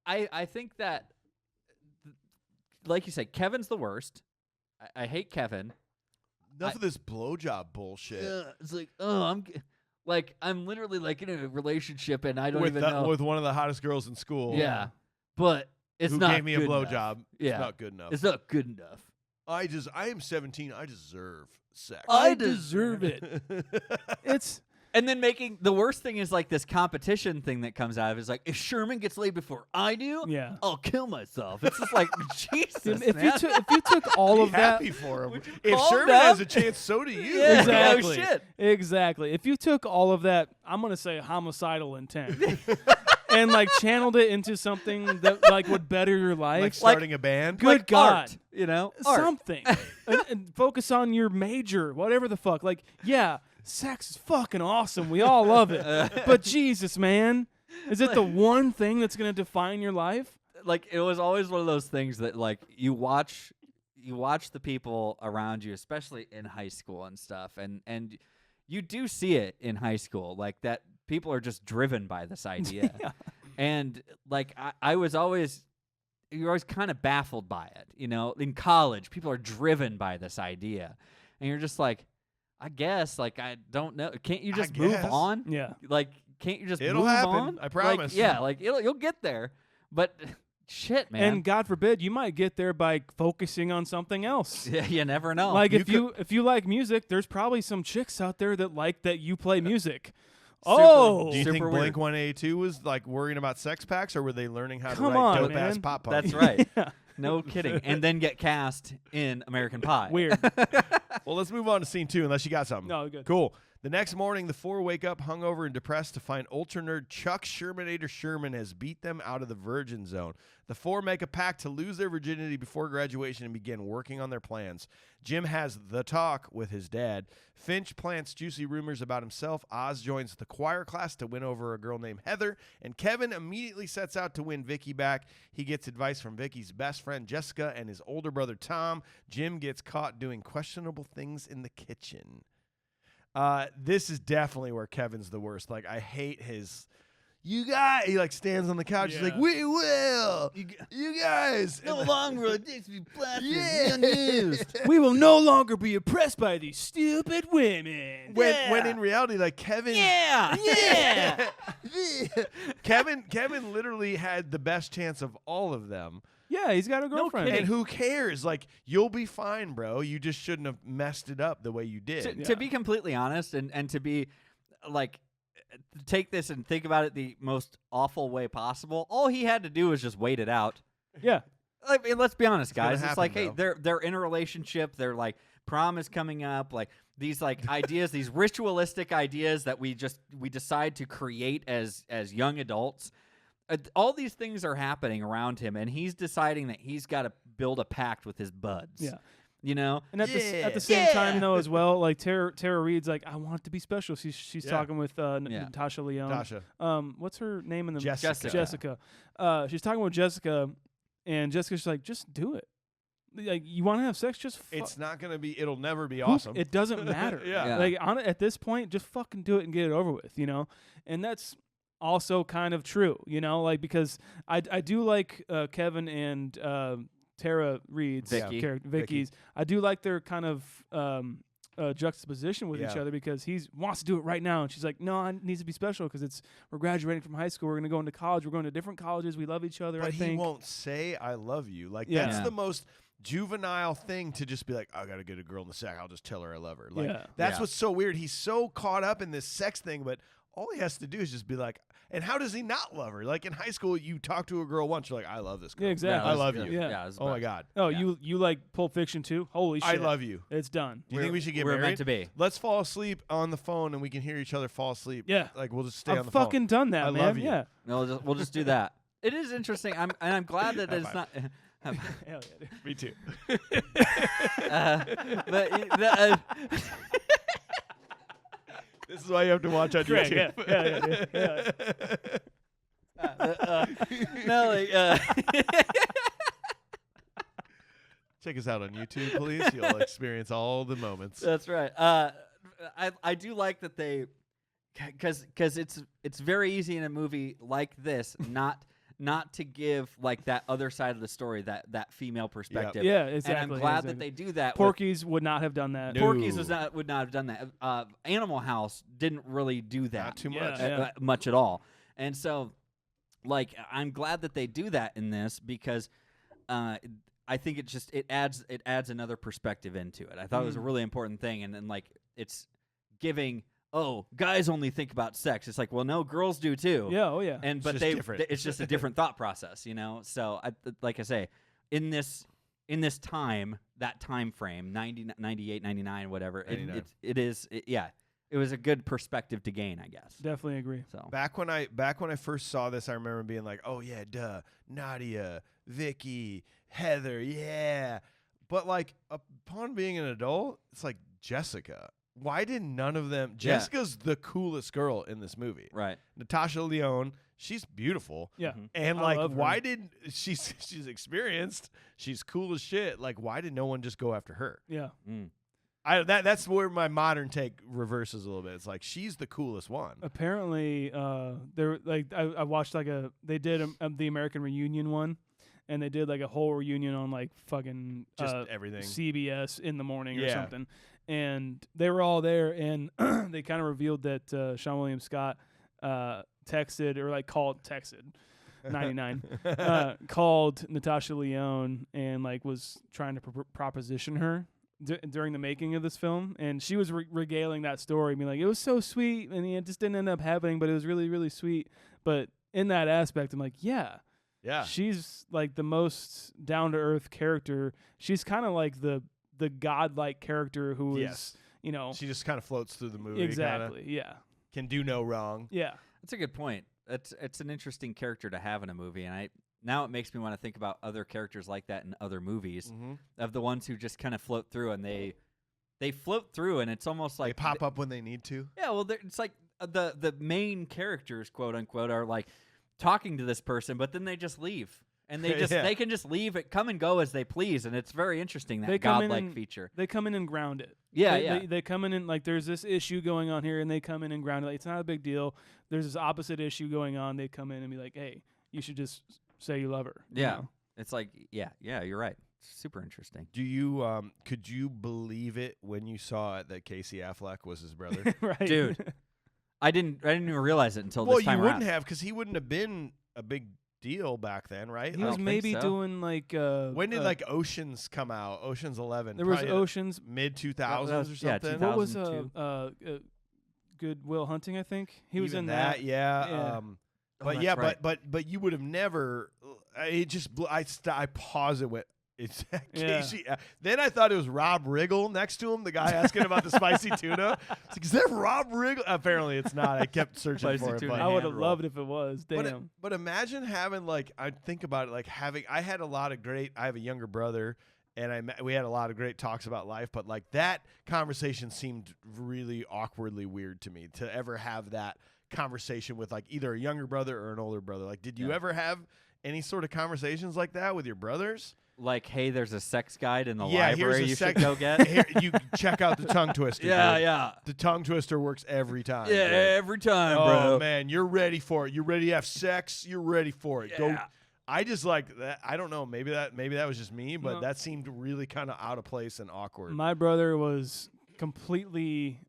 I think that, like you said, Kevin's the worst. I hate Kevin. Enough of this blowjob bullshit. It's like, I'm literally like in a relationship and I don't with even the- know. with one of the hottest girls in school. Yeah, but it's who not gave me a good enough. blowjob. Yeah. It's not good enough. It's not good enough. I am 17. I deserve sex. I deserve it. It's And then making the worst thing is like this competition thing that comes out of it is like, if Sherman gets laid before I do, yeah. I'll kill myself. It's just like, Jesus, Dude, man. if you took all Be of that, happy for him. Would you If calm Sherman down? has a chance, so do you. Yeah. exactly, No shit. exactly. If you took all of that, I'm gonna say homicidal intent, and like channeled it into something that like would better your life, Like starting a band. good Like God, art, you know, art. something, and focus on your major, whatever the fuck. Like, yeah, sex is fucking awesome. We all love it, but Jesus, man, is it the one thing that's gonna define your life? Like it was always one of those things that like you watch the people around you, especially in high school and stuff, and you do see it in high school, like that people are just driven by this idea. Yeah. And like you're always kind of baffled by it, you know. In college, people are driven by this idea, and you're just like, I guess, like I don't know. Can't you just move guess. on? Yeah. Like, can't you just It'll move happen, on? I promise. Like, yeah, like you'll get there, but shit, man. And God forbid, you might get there by focusing on something else. yeah, you never know. Like You if you like music, there's probably some chicks out there that like that you play music. Super- Oh, Do you Super think weird. Blink 182 was like worrying about sex packs, or were they learning how to Come write on, dope ass man. pop punk? That's right. Yeah. No kidding. And then get cast in American Pie. Weird. Well, let's move on to scene 2, unless you got something. No, good. Cool. The next morning, the four wake up hungover and depressed to find ultra nerd Chuck Shermanator Sherman has beat them out of the virgin zone. The four make a pact to lose their virginity before graduation and begin working on their plans. Jim has the talk with his dad. Finch plants juicy rumors about himself. Oz joins the choir class to win over a girl named Heather. And Kevin immediately sets out to win Vicky back. He gets advice from Vicky's best friend Jessica and his older brother Tom. Jim gets caught doing questionable things in the kitchen. This is definitely where Kevin's the worst. Like, I hate his... You guys... He, like, stands on the couch. He's like, Yeah. we will! You guys! No longer will this be plastic Yeah. unused. We will no longer be oppressed by these stupid women. When in reality, like, Kevin... Yeah. Yeah. Kevin literally had the best chance of all of them. Yeah, he's got a girlfriend. And who cares? Like, you'll be fine, bro. You just shouldn't have messed it up the way you did. To be completely honest and to be like take this and think about it the most awful way possible, all he had to do was just wait it out. Yeah. I mean, let's be honest, gonna guys. It's happen, like, hey, though. they're in a relationship. They're like, prom is coming up. Like these like ideas, these ritualistic ideas that we decide to create as young adults. All these things are happening around him, and he's deciding that he's got to build a pact with his buds. Yeah. You know? And at the same time, though, as well, like Tara Reid's like, I want it to be special. She's talking with Natasha Lyonne. Tasha. What's her name in the Jessica. Jessica. She's talking with Jessica, and Jessica's like, just do it. Like, you want to have sex? Just It's not going to be... It'll never be awesome. It doesn't matter. Yeah. Like at this point, just fucking do it and get it over with. You know, and that's also kind of true. You know, like because I do like Kevin and Tara Reid's Vicky. Vicky's. I do like their kind of juxtaposition with each Yeah. other because he wants to do it right now, and she's like, "No, it needs to be special because we're graduating from high school. We're gonna go into college. We're going to different colleges. We love each other. But I he think." won't say I love you. Like Yeah. that's Yeah. the most juvenile thing to just be like, I gotta get a girl in the sack. I'll just tell her I love her. Like Yeah. that's Yeah. what's so weird. He's so caught up in this sex thing, but all he has to do is just be like, and how does he not love her? Like in high school, you talk to a girl once, you're like, I love this girl. Yeah, exactly. I love Yeah. you. Yeah. it was Oh my best. God. Oh, Yeah. you like Pulp Fiction too? Holy shit! I love you. It's done. Do you think we should get We're married? meant to be. Let's fall asleep on the phone and we can hear each other fall asleep. Yeah. Like we'll just stay on I've the fucking phone. done that, I man. love you. Yeah. No, we'll just do that. It is interesting. I'm glad that High it's five. not. Hell yeah, dude. Me too. But This is why you have to watch on Correct, YouTube. yeah. no, like, Check us out on YouTube, please. You'll experience all the moments. That's right. I do like that they, because it's very easy in a movie like this not to give like that other side of the story, that female perspective. Yeah, exactly. And I'm glad that they do that. Porky's would not have done that. No. Porky's would not have done that. Animal House didn't really do that. Not too much. Much at all. And so, like, I'm glad that they do that in this because I think it adds another perspective into it. I thought it was a really important thing, and like it's giving. Oh, guys only think about sex. It's like, well, no, girls do too. Yeah, oh yeah. And but it's just a different thought process, you know. So, like I say, in this time, that time frame, 90, 98, 99, whatever, 99. It was a good perspective to gain, I guess. Definitely agree. So Back when I first saw this, I remember being like, oh yeah, duh, Nadia, Vicky, Heather, yeah. But like upon being an adult, it's like Jessica. Why did none of them? Jessica's the coolest girl in this movie. right. Natasha Lyonne, she's beautiful. Yeah. And I like, love her. why did she's experienced? She's cool as shit. Like, why did no one just go after her? Yeah. Mm. That's where my modern take reverses a little bit. It's like she's the coolest one. Apparently, there like I watched like they did the American Reunion one, and they did like a whole reunion on like fucking Just everything. CBS in the morning or Yeah. something, and they were all there, and they kind of revealed that Sean William Scott texted 99 called Natasha Lyonne and like was trying to proposition her during the making of this film, and she was regaling that story, being like, it was so sweet, and it just didn't end up happening, but it was really, really sweet. But in that aspect, I'm like, yeah, she's like the most down to earth character. She's kind of like the godlike character who is, you know, she just kind of floats through the movie. exactly, yeah, Can do no wrong. yeah. That's a good point. It's an interesting character to have in a movie, and now it makes me want to think about other characters like that in other movies, of the ones who just kind of float through, and they float through, and it's almost like They pop up when they need to. Yeah, well, it's like the main characters, quote unquote, are like talking to this person, but then they just leave, and they just they can just leave it, come and go as they please, and it's very interesting, that godlike feature. They come in and ground it. Yeah, They come in and like there's this issue going on here, and they come in and ground it. Like, it's not a big deal. There's this opposite issue going on. They come in and be like, hey, you should just say you love her. you Yeah, know? it's like you're right. Super interesting. Do you could you believe it when you saw it that Casey Affleck was his brother? Right, Dude. I didn't even realize it until Well, this time you wouldn't around. have, because he wouldn't have been a big deal back then, right? He I was don't maybe think so. doing like When did like Oceans come out? Oceans 11. there was Oceans. mid 2000s That was- or yeah, something. What was 2002. Good Will Hunting? I think he was Even in that. Yeah. Yeah. But that's yeah, right. but you would have never. It just I paused it with. It's Casey. Then I thought it was Rob Riggle next to him, the guy asking about the spicy tuna. It's like, is that Rob Riggle? Apparently, it's not. I kept searching Spicy for it. tuna. By I would hand have roll. loved if it was. Damn. But imagine having like, I think about it like having. I had a lot of great. I have a younger brother, and we had a lot of great talks about life. But like that conversation seemed really awkwardly weird to me to ever have that conversation with like either a younger brother or an older brother. Like, did you ever have any sort of conversations like that with your brothers? Like, hey, there's a sex guide in the Yeah, here's library a you should sex- go get. Here, you check out the tongue twister. dude. yeah. The tongue twister works every time. Yeah, dude. every time, Oh bro. man, you're ready for it. You're ready to have sex. You're ready for it. Go. Yeah. I just like that. I don't know. Maybe that was just me, but No. that seemed really kind of out of place and awkward. My brother was completely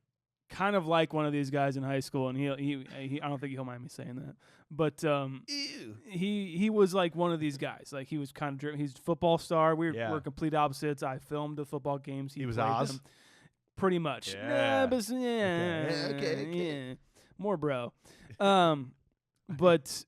kind of like one of these guys in high school, and he I don't think he'll mind me saying that, but Ew. he was like one of these guys. Like, he was kind of he's a football star. We're complete opposites. I filmed the football games. He was played Oz? them. Pretty much. Yeah. Nah, but Okay. yeah. More bro. But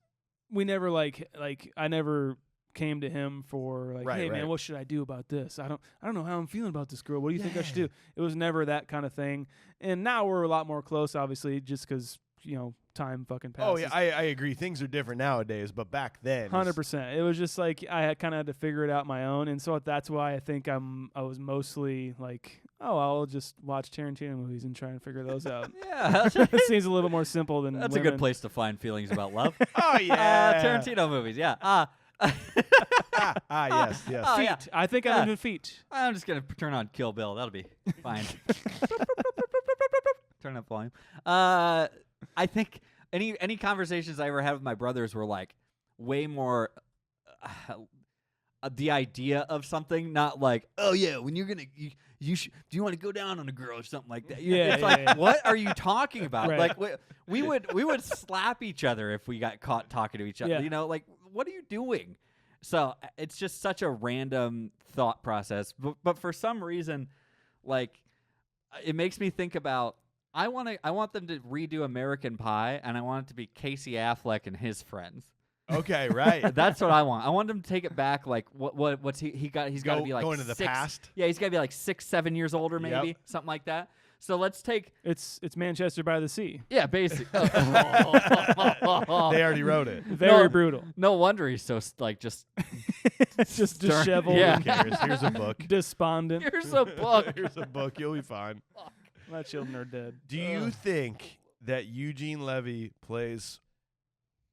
we never like I never came to him for like, Right, hey right. man, what should I do about this? I don't know how I'm feeling about this girl. What do you think I should do? It was never that kind of thing. And now we're a lot more close, obviously, just because, you know, time fucking passes. Oh yeah, I agree. Things are different nowadays, but back then, 100%. It was just like I kind of had to figure it out my own, and so that's why I think I was mostly like, oh, I'll just watch Tarantino movies and try and figure those out. Yeah, It seems a little more simple than that's women. a good place to find feelings about love. Oh yeah, Tarantino movies. Yeah. Yes. Oh, Feet. yeah. I think I'm into feet. I'm just gonna turn on Kill Bill. That'll be fine. Turn up volume. I think any conversations I ever had with my brothers were like way more the idea of something, not like, oh yeah, when you're gonna do you want to go down on a girl or something like that? Yeah, it's yeah, like, yeah. what are you talking about? Right. Like we would slap each other if we got caught talking to each other. Yeah. You know, like what are you doing? So it's just such a random thought process. But for some reason, like it makes me think about I want them to redo American Pie, and I want it to be Casey Affleck and his friends. Okay, right. That's what I want. I want him to take it back. Like what's he got? He's got to be like going to the 6 past. Yeah, he's got to be like 6, 7 years older, maybe Yep. something like that. So let's take It's Manchester by the Sea. yeah, basically. They already wrote it. Very brutal. No wonder he's so like just Just stern. disheveled. Yeah. Who cares? Here's a book. Despondent. here's a book. Here's a book. You'll be fine. My children are dead. Do you think that Eugene Levy plays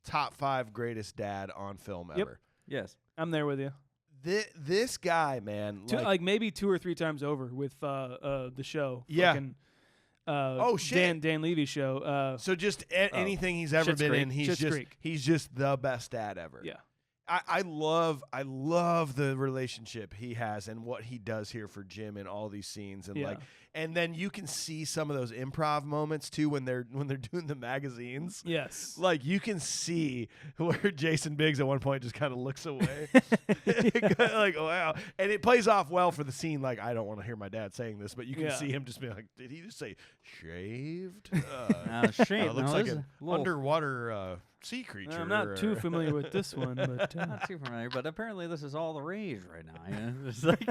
top 5 greatest dad on film Yep. ever? Yes. I'm there with you. This guy, man. Like maybe 2 or 3 times over with the show. Yeah. Fucking, Oh, shit. Dan Levy's show. so just anything he's ever Schitt's been Creek. in, Schitt's Creek. he's just the best dad ever. Yeah. I love the relationship he has and what he does here for Jim in all these scenes, and Yeah. and then you can see some of those improv moments too when they're doing the magazines. Yes. Like you can see where Jason Biggs at one point just kind of looks away, like wow, and it plays off well for the scene. Like I don't want to hear my dad saying this, but you can Yeah. see him just being like, "Did he just say shaved? Shame. Looks No, like this is an a little- underwater sea creature." I'm not too or- familiar with this one, but Not too familiar, but apparently this is all the rage right now. You know? It's like,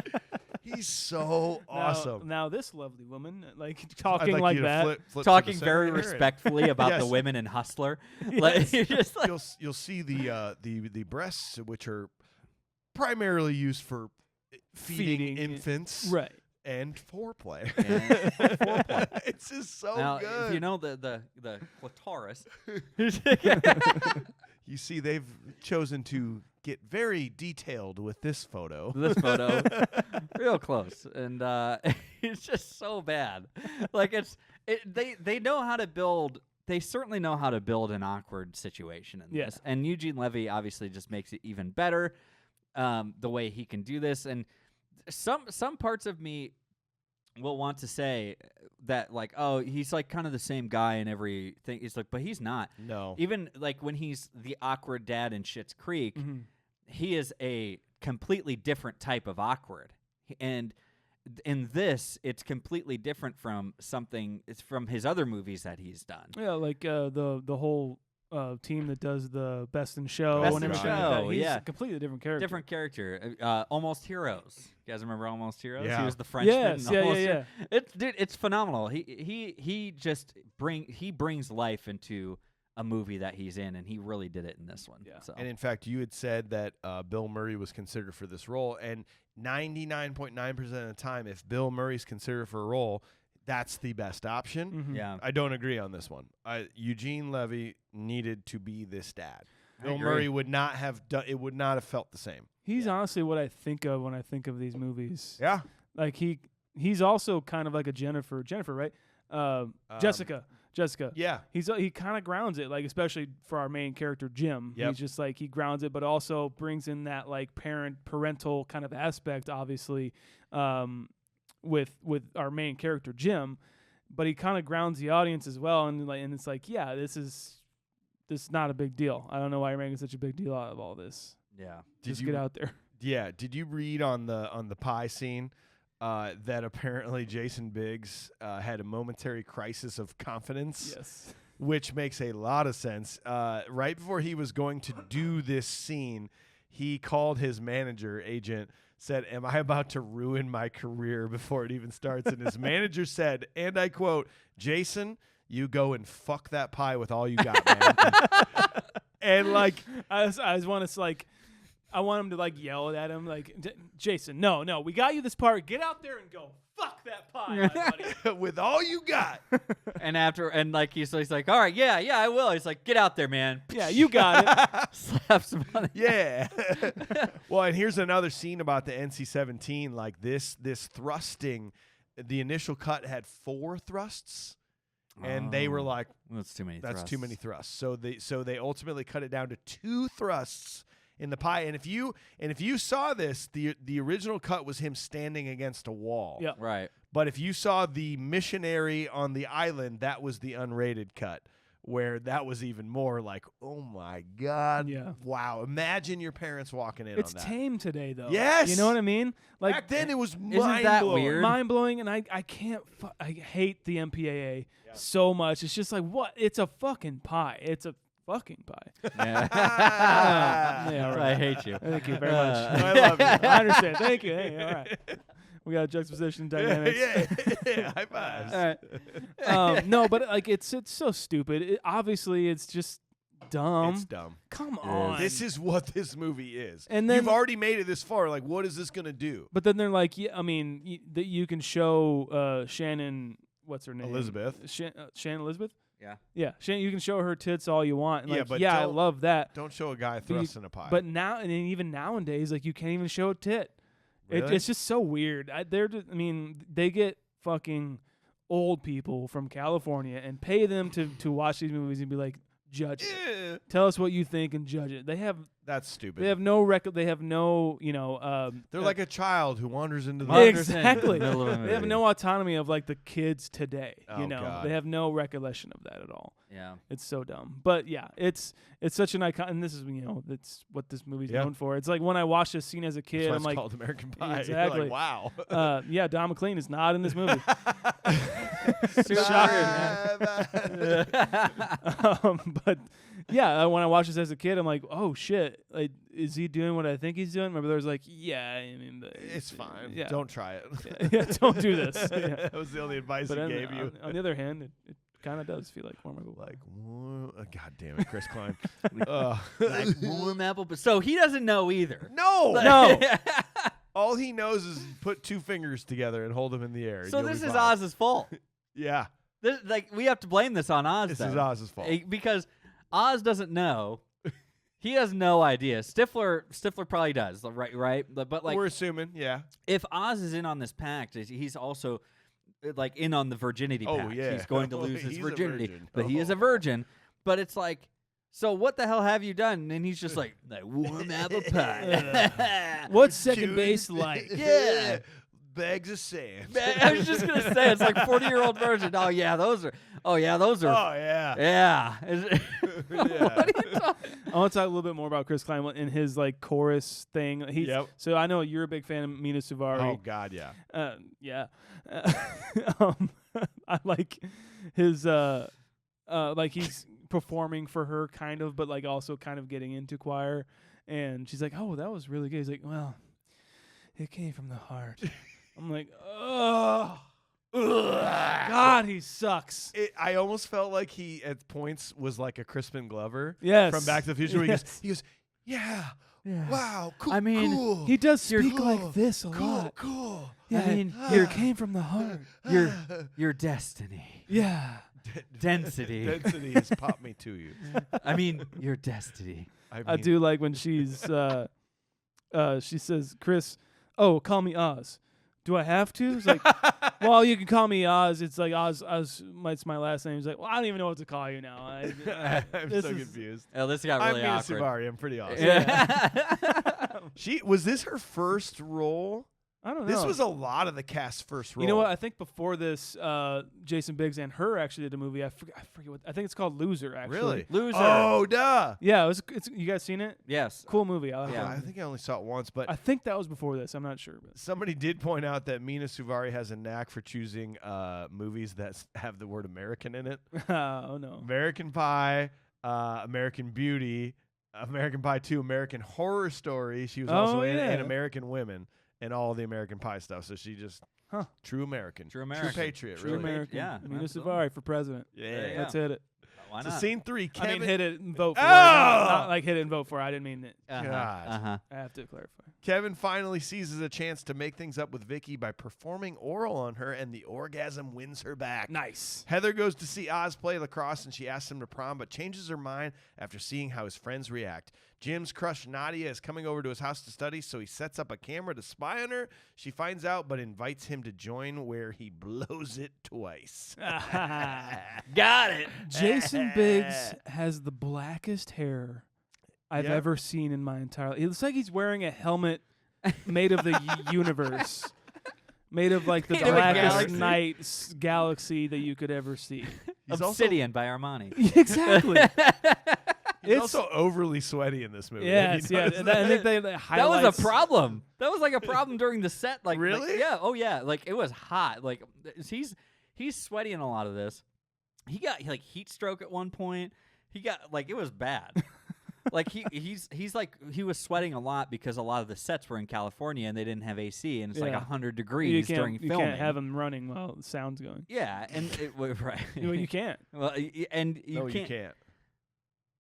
He's so awesome. Now this lovely woman, like I'd talking like you to that. flip to the talking center very here and- respectfully about the Yes. women in Hustler. Like, you're just like, You'll see the breasts, which are primarily used for feeding infants Right. and foreplay. And foreplay. It's just so now, good. if you know the clitoris, You see, they've chosen to get very detailed with this photo. this photo, real close, and it's just so bad. Like they know how to build. They certainly know how to build an awkward situation in Yeah. this, and Eugene Levy obviously just makes it even better. The way he can do this, and some parts of me will want to say that, like, oh, he's like kind of the same guy in everything. He's like, but he's not. No. Even like when he's the awkward dad in Schitt's Creek, Mhm. he is a completely different type of awkward. And in this, it's completely different from something. It's from his other movies that he's done. Yeah, like the whole team that does the Best in Show Best and in everything like that. Show, He's yeah. a completely different character. Different character. Almost Heroes. You guys remember Almost Heroes? Yeah. He was the Frenchman. Yes, in yeah, Almost yeah, Heroes. It's phenomenal. He just brings life into a movie that he's in, and he really did it in this one. Yeah. So. And in fact, you had said that Bill Murray was considered for this role, and 99.9% of the time, if Bill Murray's considered for a role, that's the best option. Mhm. Yeah. I don't agree on this one. Eugene Levy needed to be this dad. I Bill agree. Murray would not have done. It would not have felt the same. He's honestly what I think of when I think of these movies. Yeah. Like he's also kind of like a Jennifer, right? Jessica. Yeah. He kind of grounds it, like especially for our main character Jim. Yep. He's just like he grounds it, but also brings in that like parental kind of aspect, obviously, with our main character Jim. But he kind of grounds the audience as well, and it's like, yeah, this is not a big deal. I don't know why you're making such a big deal out of all this. Yeah. Just get out there. Yeah. Did you read on the pie scene that apparently Jason Biggs had a momentary crisis of confidence? Yes. Which makes a lot of sense. Right before he was going to do this scene, he called his agent, said, "Am I about to ruin my career before it even starts?" And his manager said, and I quote, "Jason, you go and fuck that pie with all you got, man." And like, I just want to like I want him to like yell at him like, Jason, no, we got you this part. Get out there and go fuck that pie, my buddy. With all you got. and like he's like, all right, yeah, I will. He's like, get out there, man. Yeah, you got it. Slaps him on the Yeah. Well, and here's another scene about the NC-17. Like this thrusting, the initial cut had 4 thrusts. And they were like, that's too many. That's too many thrusts. So they ultimately cut it down to 2 thrusts in the pie. And if you saw this, the original cut was him standing against a wall. Yeah. Right. But if you saw the missionary on the island, that was the unrated cut, where that was even more like, oh my God. Yeah. Wow. Imagine your parents walking in It's on that. tame today, though. Yes. You know what I mean? Like Back then it was Isn't that mind-blowing. weird? mind blowing, and I can't. I hate the MPAA so much. It's just like, what? It's a fucking pie. It's a fucking pie. Yeah. Yeah, I right. hate you. Thank you very much. I love you. I understand. Thank you. Hey, all right. We got a juxtaposition dynamics. yeah. High fives. All right. No, but like it's so stupid. Obviously, it's just dumb. It's dumb. Come It on. This is what this movie is. And then- you've already made it this far. Like, what is this gonna do? But then they're like, yeah, I mean, that you can show Shannon. What's her name? Elizabeth. Shannon Elizabeth. Yeah. Yeah, Shannon. You can show her tits all you want. And Yeah, like, but I don't- love that. Don't show a guy you- thrusting a pie. But now, and even nowadays, like you can't even show a tit. Really? It's just so weird. They get fucking old people from California and pay them to watch these movies and be like, judge it. Yeah. Tell us what you think and judge it. They have That's stupid. no record. They have no, They're like a child who wanders into the Wanders in exactly. the middle of a They have movie. no autonomy of like the kids today. Oh, God. They have no recollection of that at all. Yeah. It's so dumb. But yeah, it's such an icon. And this is that's what this movie's Yeah. known for. It's like when I watched this scene as a That's kid, why I'm it's like, called American Pie. You're Exactly. like, wow. yeah, Don McLean is not in this movie. But yeah, when I watched this as a kid, I'm like, oh shit, like, is he doing what I think he's doing? My brother's like, yeah, I mean, It's fine. Yeah. Don't try it. yeah, don't do this. Yeah. That was the only advice But he on, gave you. on the other hand, it kind of does feel like warm apple pie. Like, God damn it, Chris Klein. Like warm apple. But so he doesn't know either. No. No. All he knows is put 2 fingers together and hold them in the air. and So you'll this be is fine. Oz's fault. Yeah. We have to blame this on Oz. This then. is Oz's fault. Because Oz doesn't know. He has no idea. Stifler probably does, right? But like, We're assuming, yeah. if Oz is in on this pact, he's also like in on the virginity Oh, pact. yeah. He's going to lose his He's a virginity, virgin. but he is a virgin. But it's like, so what the hell have you done? And he's just like warm apple pie. What's second Shooting- base like? Yeah. Bags of sand. I was just gonna say it's like 40-year-old virgin. Oh yeah, those are. Oh, yeah. Yeah. Yeah. I want to talk a little bit more about Chris Klein in his like chorus thing. Yep. So I know you're a big fan of Mina Suvari. Oh, God, yeah. Yeah. I like his like he's performing for her kind of, but like also kind of getting into choir. And she's like, "Oh, that was really good." He's like, "Well, it came from the heart." I'm like, "Oh, God, he sucks." I almost felt like he, at points, was like a Crispin Glover Yes. from Back to the Future. Where Yes. he goes, yeah, Yeah. wow, cool, I mean, cool, He does You're speak cool, like this a cool, lot. cool. Yeah, I mean, it came from the heart. Your destiny, Yeah. density. Density has popped me to you. I mean, your destiny. I do like when she's she says, "Chris, oh, call me Oz. Do I have to?" It's like, "Well, you can call me Oz." It's like Oz. It's my last name. He's like, "Well, I don't even know what to call you now." I'm this so is- confused. Oh, this got really I'm Mina awkward. Suvari. I'm pretty awesome. Yeah. Was this her first role? I don't know. This was a lot of the cast's first role. You know what? I think before this, Jason Biggs and her actually did a movie. I forget what. I think it's called Loser. Actually, Really? Loser. Oh, duh. Yeah, it's. You guys seen it? Yes. Cool movie. Yeah. I think I only saw it once, but I think that was before this. I'm not sure. But. somebody did point out that Mina Suvari has a knack for choosing movies that have the word American in it. Oh no. American Pie, American Beauty, American Pie 2, American Horror Story. She was also in, yeah. and American Women, and all the American Pie stuff. So she just true American, True American. true patriot, True really. American. Yeah, Mina absolutely. Suvari for president. Yeah. Yeah. Let's hit it. Why So not? scene 3, Kevin. I mean, hit it and vote for it. Oh! Not like hit it and vote for it. I didn't mean it. God. I have to clarify. Kevin finally seizes a chance to make things up with Vicky by performing oral on her, and the orgasm wins her back. Nice. Heather goes to see Oz play lacrosse, and she asks him to prom, but changes her mind after seeing how his friends react. Jim's crush Nadia is coming over to his house to study, so he sets up a camera to spy on her. She finds out, but invites him to join, where he blows it twice. Got it. Jason Biggs has the blackest hair I've Yep. ever seen in my entire life. It looks like he's wearing a helmet made of the universe. Made of like the Made of a blackest galaxy. night galaxy that you could ever see. He's also- Obsidian by Armani. Exactly. He's It's- also overly sweaty in this movie. Yes, Have you yeah. noticed And I think they That highlights. was a problem. That was like a problem during the set. Like Really? yeah. Oh yeah. Like it was hot. Like he's sweaty in a lot of this. He got like heat stroke at one point. He got like it was bad. Like he's like he was sweating a lot because a lot of the sets were in California and they didn't have AC and it's like Yeah. 100 you degrees during can't, you filming. can't have him running while the sound's going. Yeah, and right. Well, you can't. Well, and you No, can't. you can't.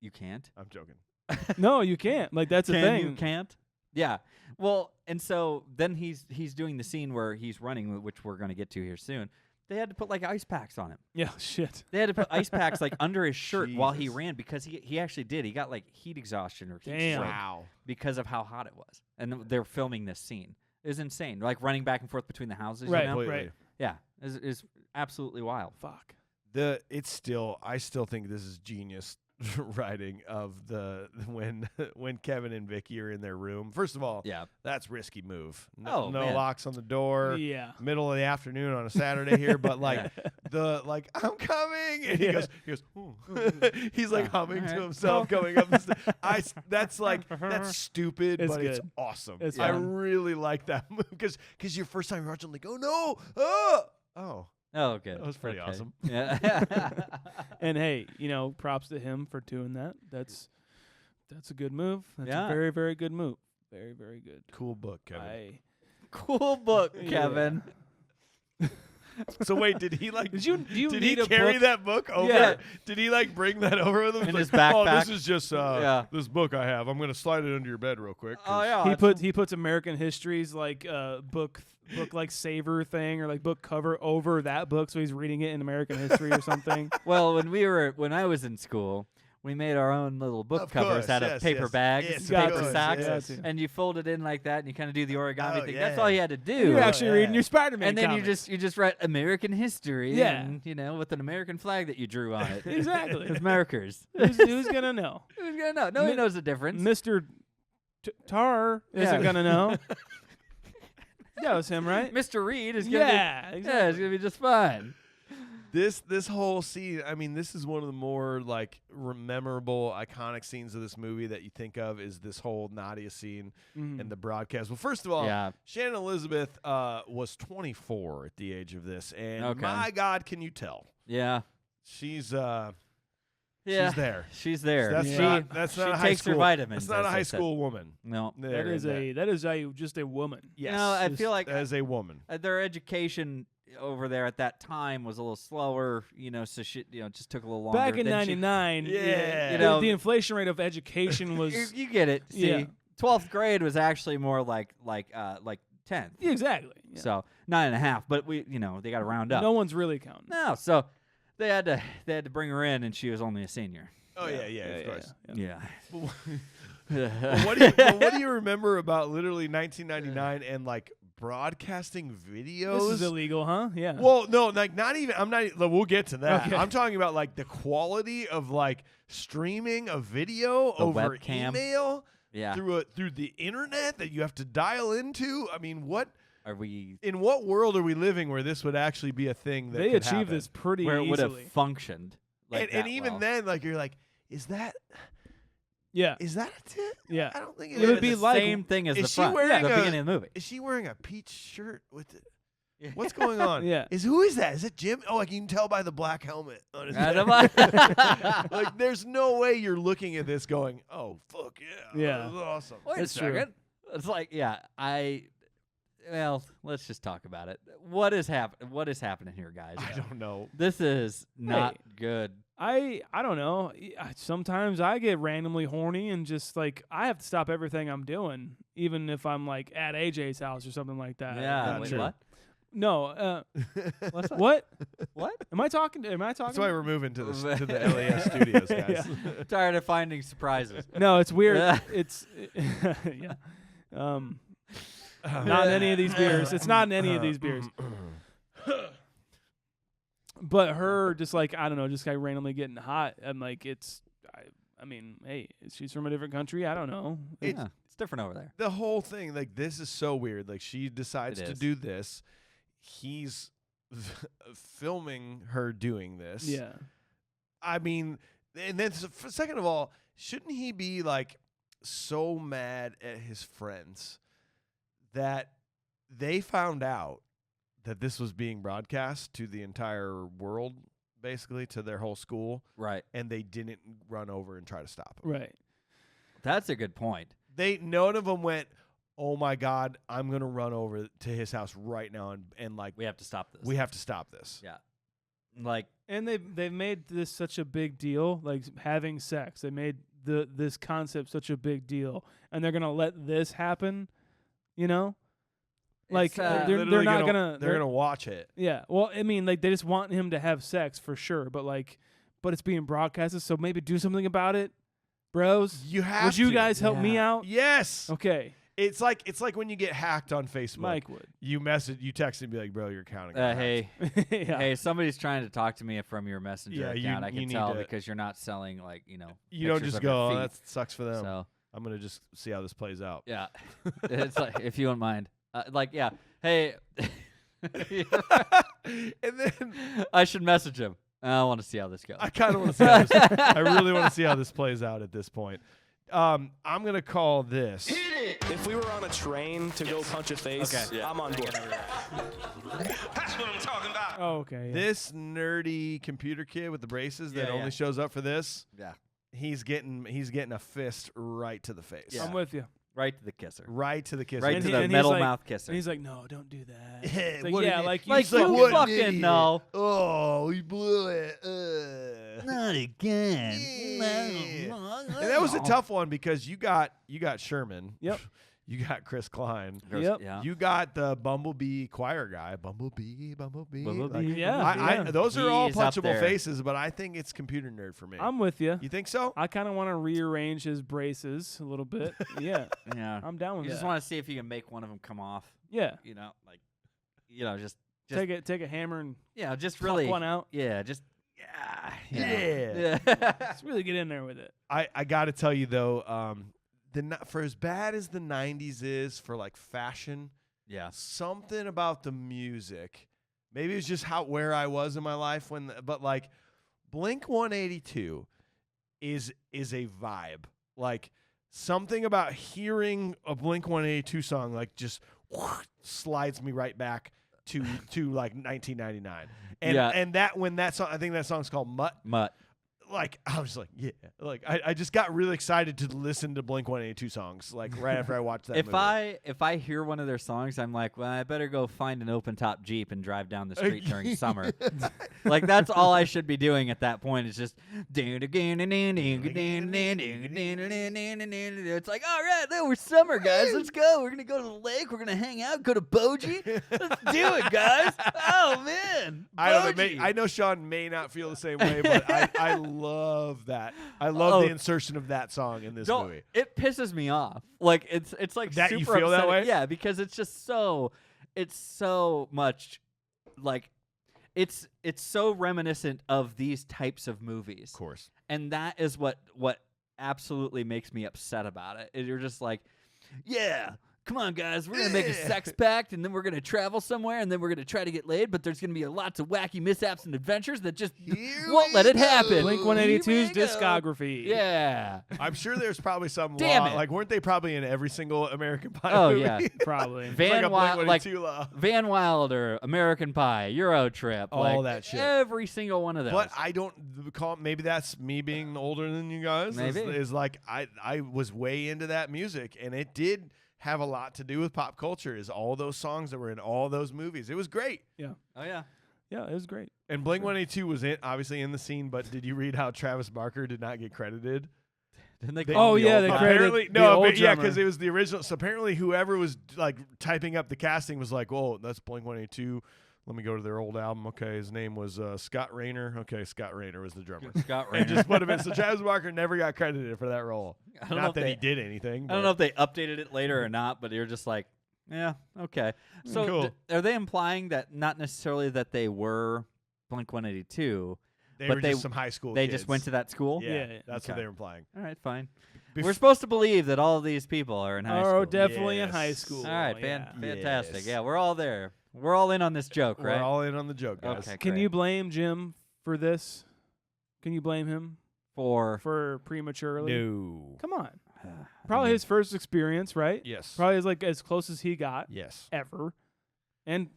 You can't. I'm joking. No, you can't. Like that's the thing. You can't. Yeah. Well, and so then he's doing the scene where he's running, which we're going to get to here soon. They had to put like ice packs on him. Yeah, shit. They had to put ice packs like under his shirt while he Jesus. ran because he actually did. He got like heat exhaustion or heat Damn. stroke Wow. because of how hot it was. And they're filming this scene. It was insane. Like running back and forth between the houses. Right, You know? Completely. right. Yeah. Is absolutely wild. Fuck. I still think this is genius writing of when Kevin and Vicky are in their room. First of all, Yeah. that's risky move. Oh, no man. locks on the door. Yeah. Middle of the afternoon on a Saturday here, but like I'm coming, and he goes, "Ooh." He's like humming to Alright. himself going up the stairs. That's stupid, It's but it's good. awesome. It's I fun. really like that move because your first time you're watching, like, oh no, oh, Oh, good. that was pretty Okay. awesome. Yeah. And hey, props to him for doing that. That's a good move. That's Yeah. a very, very good move. Very, very good. Cool book, Kevin. Cool book, Yeah. Kevin. So wait, did he like? Do you Did need he a carry book? that book over? Yeah. Did he like bring that over with him? In He's his like, Oh, backpack? this is just this book I have. I'm gonna slide it under your bed real quick. Oh 'cause- yeah. He puts American History's like book like saver thing or like book cover over that book, so he's reading it in American history or something. Well, when I was in school, we made our own little book Of covers course, out yes, of paper yes. bags, Yes, got paper to, sacks, yes. and you fold it in like that, and you kind of do the origami Oh, thing. yeah. That's all you had to do. You're actually yeah. reading your Spider-Man and then comics. you just write American history, Yeah. and with an American flag that you drew on it. Exactly. With markers. Who's gonna know? Who's gonna know? Nobody knows the difference. Mr. Tar isn't Yeah. gonna know. That was him, right? Mr. Reed is gonna Yeah, be, exactly. it's gonna be just fine. This whole scene, I mean, this is one of the more like memorable, iconic scenes of this movie that you think of is this whole Nadia scene Mhm. and the broadcast. Well, first of all, Yeah. Shannon Elizabeth was 24 at the age of this, and Okay. my God, can you tell? Yeah. She's Yeah. she's there. She's there. That's Yeah. not that's she not a high takes her school. vitamins. That's not as a they high said. school woman. No. There That is in just a woman. yes. No, I Just feel like as a woman. their education over there at that time was a little slower, so she, just took a little longer. Back in than she- '99, Yeah. You know- the inflation rate of education was you get it. See, Yeah. 12th grade was actually more like 10th. Yeah, exactly. Yeah. So 9.5, but they got to round up. No one's really counting. No, so they had to bring her in, and she was only a senior. Oh yeah, of course. Yeah. Well, what do you remember about literally 1999 and like broadcasting videos? This is illegal, huh? Yeah. Well, no, like not even. I'm not. We'll get to that. Okay. I'm talking about like the quality of like streaming a video The over webcam. email Yeah. through the internet that you have to dial into. I mean, Are we in what world are we living where this would actually be a thing that they could achieved happen? this pretty where it would easily. have functioned? Like and that even well? then, like you're like, is that Yeah. a tit? Yeah. I don't think it It would is. be the like- same thing as is the she front. wearing the a- beginning of the movie. Is she wearing a peach shirt with it? What's going on? Yeah. Who is that? Is it Jim? Oh, I can tell by the black helmet on his I head. don't mind. Like, there's no way you're looking at this going, "Oh, fuck yeah, Yeah. that was awesome." Wait It's a true. second. It's like, well, let's just talk about it. What is happening here, guys? I don't know. This is not good. I don't know. Sometimes I get randomly horny and just like I have to stop everything I'm doing, even if I'm like at AJ's house or something like that. Yeah. Wait, Wait, what? No. What's that? What? What? Am I talking? That's why we're moving to the LAS studios, guys. Yeah. Tired of finding surprises. No, it's weird. It's yeah. Not in any of these beers. It's not in any of these beers. But her just like, I don't know, just like randomly getting hot. I'm like, I mean, hey, she's from a different country. I don't know. It's different over there. The whole thing, like, this is so weird. Like, she decides to do this. He's filming her doing this. Yeah. I mean, and then second of all, shouldn't he be like so mad at his friends that they found out that this was being broadcast to the entire world, basically to their whole school, Right. and they didn't run over and try to stop him? Right. That's a good point. None of them went, oh my God, I'm gonna run over to his house right now and like We have to stop this. we have to stop this. Yeah. Like, And they've made this such a big deal, like having sex. They made this concept such a big deal, and they're gonna let this happen, you know? Like It's, they're Literally not gonna they're gonna watch it. Yeah. Well, I mean, like they just want him to have sex for sure, but it's being broadcasted, so maybe do something about it, bros. You have Would you to. guys help me out? Yes. Okay. It's like when you get hacked on Facebook. Mike would. You text and be like, bro, your account. hey, Yeah. hey, somebody's trying to talk to me from your messenger Yeah, account. I you can need tell to- because you're not selling like You don't pictures just of go, your oh, feet. that sucks for them. So I'm gonna just see how this plays out. yeah, it's like if you don't mind, hey, And then I should message him. I want to see how this goes. I kind of want to see how this. I really want to see how this plays out at this point. I'm gonna call this. If we were on a train to go punch a face, Okay. I'm on board. That's what I'm talking about. Oh, okay. Yeah. This nerdy computer kid with the braces that Yeah, only yeah. shows up for this. Yeah, He's getting a fist right to the face. Yeah. I'm with you. right to the kisser, Right to the kiss. right And to he- the and he's metal like- mouth kisser. And he's like, no, don't do that. Yeah, It's like, what yeah, an like you Like, suck. you what an fucking idiot. know. Oh, he blew it. Not again. And that was a tough one because you got Sherman. Yep. You got Chris Klein. Yep. Yeah. You got the Bumblebee choir guy. Bumblebee. Bumblebee. Like, Yeah. those are all He's up punchable there. faces, but I think it's computer nerd for me. I'm with you. You think so? I kind of want to rearrange his braces a little bit. Yeah. Yeah. I'm down with You that. just want to see if you can make one of them come off. Yeah. Just Take a hammer and just pluck really. one out. Yeah, just Yeah. Let's really get in there with it. I got to tell you though, for as bad as the '90s is for like fashion, yeah. something about the music. Maybe it's just where I was in my life but like Blink 182 is a vibe. Like something about hearing a Blink 182 song like just slides me right back to like 1999. And that when that song, I think that song's called Mutt. Like I was like, yeah, like I just got really excited to listen to Blink 182 songs like right after I watched that movie. If I hear one of their songs, I'm like, well, I better go find an open top Jeep and drive down the street during summer. Like that's all I should be doing at that point. Is just it's like, all right, then we're summer guys. Let's go. We're gonna go to the lake. We're gonna hang out. Go to Bogie. Let's do it, guys. Oh man, I don't know. Bogie. I know Shaun may not feel the same way, but I love that. I love the insertion of that song in this movie. It pisses me off. Like it's like That super you feel that upsetting. way? Yeah, because it's just so much like it's so reminiscent of these types of movies. Of course. And that is what absolutely makes me upset about it. You're just like, yeah, come on, guys, we're going to make a sex pact, and then we're going to travel somewhere, and then we're going to try to get laid, but there's going to be lots of wacky mishaps and adventures that just won't let it happen. Blink Here 182's we go. discography. Yeah. I'm sure there's probably some Damn law. it. Like, weren't they probably in every single American Pie Oh, movie? yeah. Probably. It's Van like a Wilder, like Blink-182 law. Van Wilder, American Pie, Euro Trip, All like that shit. Every single one of those. But I don't call. Maybe that's me being older than you guys. Maybe. Is like I was way into that music, and it did have a lot to do with pop culture. Is all those songs that were in all those movies. It was great. Yeah. Oh yeah. Yeah, it was great. And Blink-182 was obviously in the scene, but did you read how Travis Barker did not get credited? Didn't they? They- call him the yeah, old they guy? credited Apparently, the no, old but yeah, drummer. because it was the original. So apparently, whoever was like typing up the casting was like, "Oh, that's Blink-182. Let me go to their old album. Okay, his name was Scott Rayner. Okay, Scott Rayner was the drummer." Scott And Rayner. just put him in. So Travis Barker never got credited for that role. I don't know Not if that they- he did anything. I don't know if they updated it later or not, but you're just like, yeah, okay. So Cool. are they implying that not necessarily that they were Blink-182, They but were they- just some high school. they kids. just went to that school? Yeah, Yeah. that's what Okay. they were implying. All right, fine. Bef- We're supposed to believe that all of these people are in high Oh, school. definitely in Yes. high school. All right, yeah. fantastic. Yes. Yeah, we're all there. We're all in on this joke, We're right? all in on the joke, guys. Okay. Can great. you blame Jim for this? Can you blame him for prematurely? No. Come on. Probably his first experience, right? Yes. Probably like as close as he got Yes. ever. And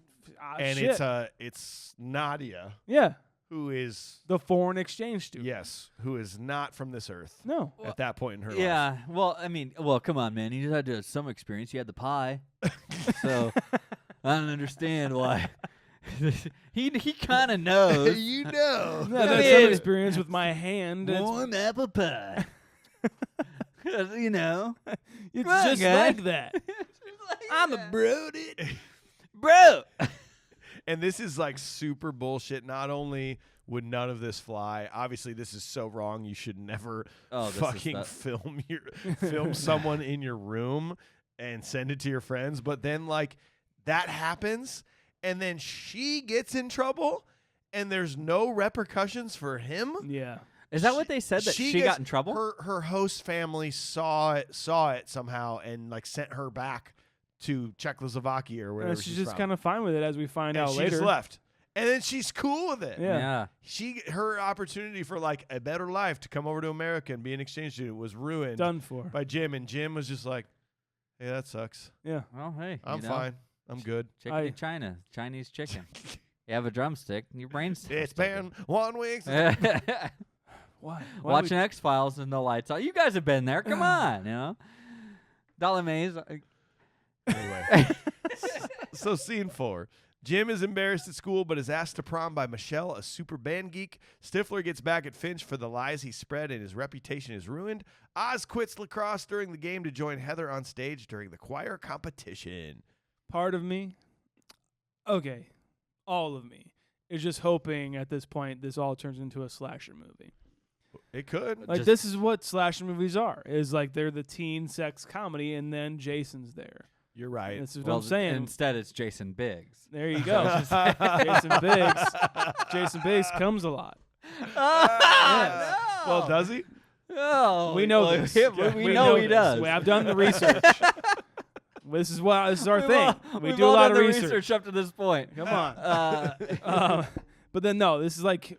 And shit. it's Nadia, yeah, who is the foreign exchange student. yes, who is not from this earth No. at that point in her life. Yeah. Well, I mean, come on, man. You had to have some experience. You had the pie, so I don't understand why. he kind of knows. You know. No, that's mean- some experience with my hand. It's, Warm apple pie. You know, it's Come on, just guy. like that. I'm a bro, dude. bro. And this is like super bullshit. Not only would none of this fly, obviously this is so wrong. You should never Oh, this is fucking that- film someone in your room and send it to your friends. But then like that happens, and then she gets in trouble, and there's no repercussions for him. Yeah. Is that what they said that she gets- got in trouble? Her host family saw it somehow and like sent her back to Czechoslovakia or wherever And she's just from. kind of fine with it, as we find And out she later. just left. And then she's cool with it. Yeah. Her opportunity for like a better life to come over to America and be an exchange student was ruined Done for. by Jim, and Jim was just like, "Hey, that sucks. Yeah. Well, hey, I'm you know, fine. I'm good. Chicken I- in China, Chinese chicken. You have a drumstick, your brain's It's been 1 week." Why? Watching X-Files and the lights out. You guys have been there. Come on, you know. Dolly Mays. Anyway, so scene 4. Jim is embarrassed at school, but is asked to prom by Michelle, a super band geek. Stifler gets back at Finch for the lies he spread, and his reputation is ruined. Oz quits lacrosse during the game to join Heather on stage during the choir competition. Part of me, okay, all of me, is just hoping at this point this all turns into a slasher movie. It could. Like, Just- this is what slasher movies are. Is like they're the teen sex comedy, and then Jason's there. You're right. This is what Well, I'm saying. instead, it's Jason Biggs. There you go. Jason Biggs. Jason Biggs comes a lot. Yeah. Well, does he? Oh, We know well, this. yeah, we know he this. does. I've done the research. This is our We've thing. all- We we've do a all lot done of the research. up to this point. Come on. But then no, this is like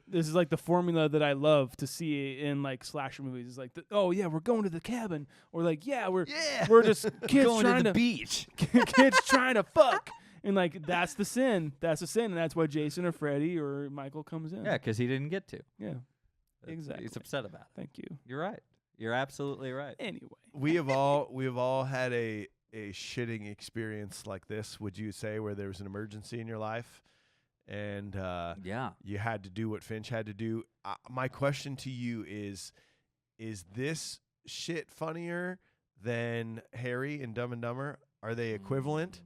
the formula that I love to see in like slasher movies. It's like, oh yeah, we're going to the cabin, or like we're just kids Going trying to the to beach. kids trying to fuck, and like that's the sin. That's the sin, and that's why Jason or Freddy or Michael comes in. Yeah, because he didn't get to. Yeah. Exactly. He's upset about it. Thank you. You're right. You're absolutely right. Anyway, We have all had a shitting experience like this, would you say, where there was an emergency in your life and Yeah. you had to do what Finch had to do. My question to you is this shit funnier than Harry and Dumb and Dumber? Are they equivalent?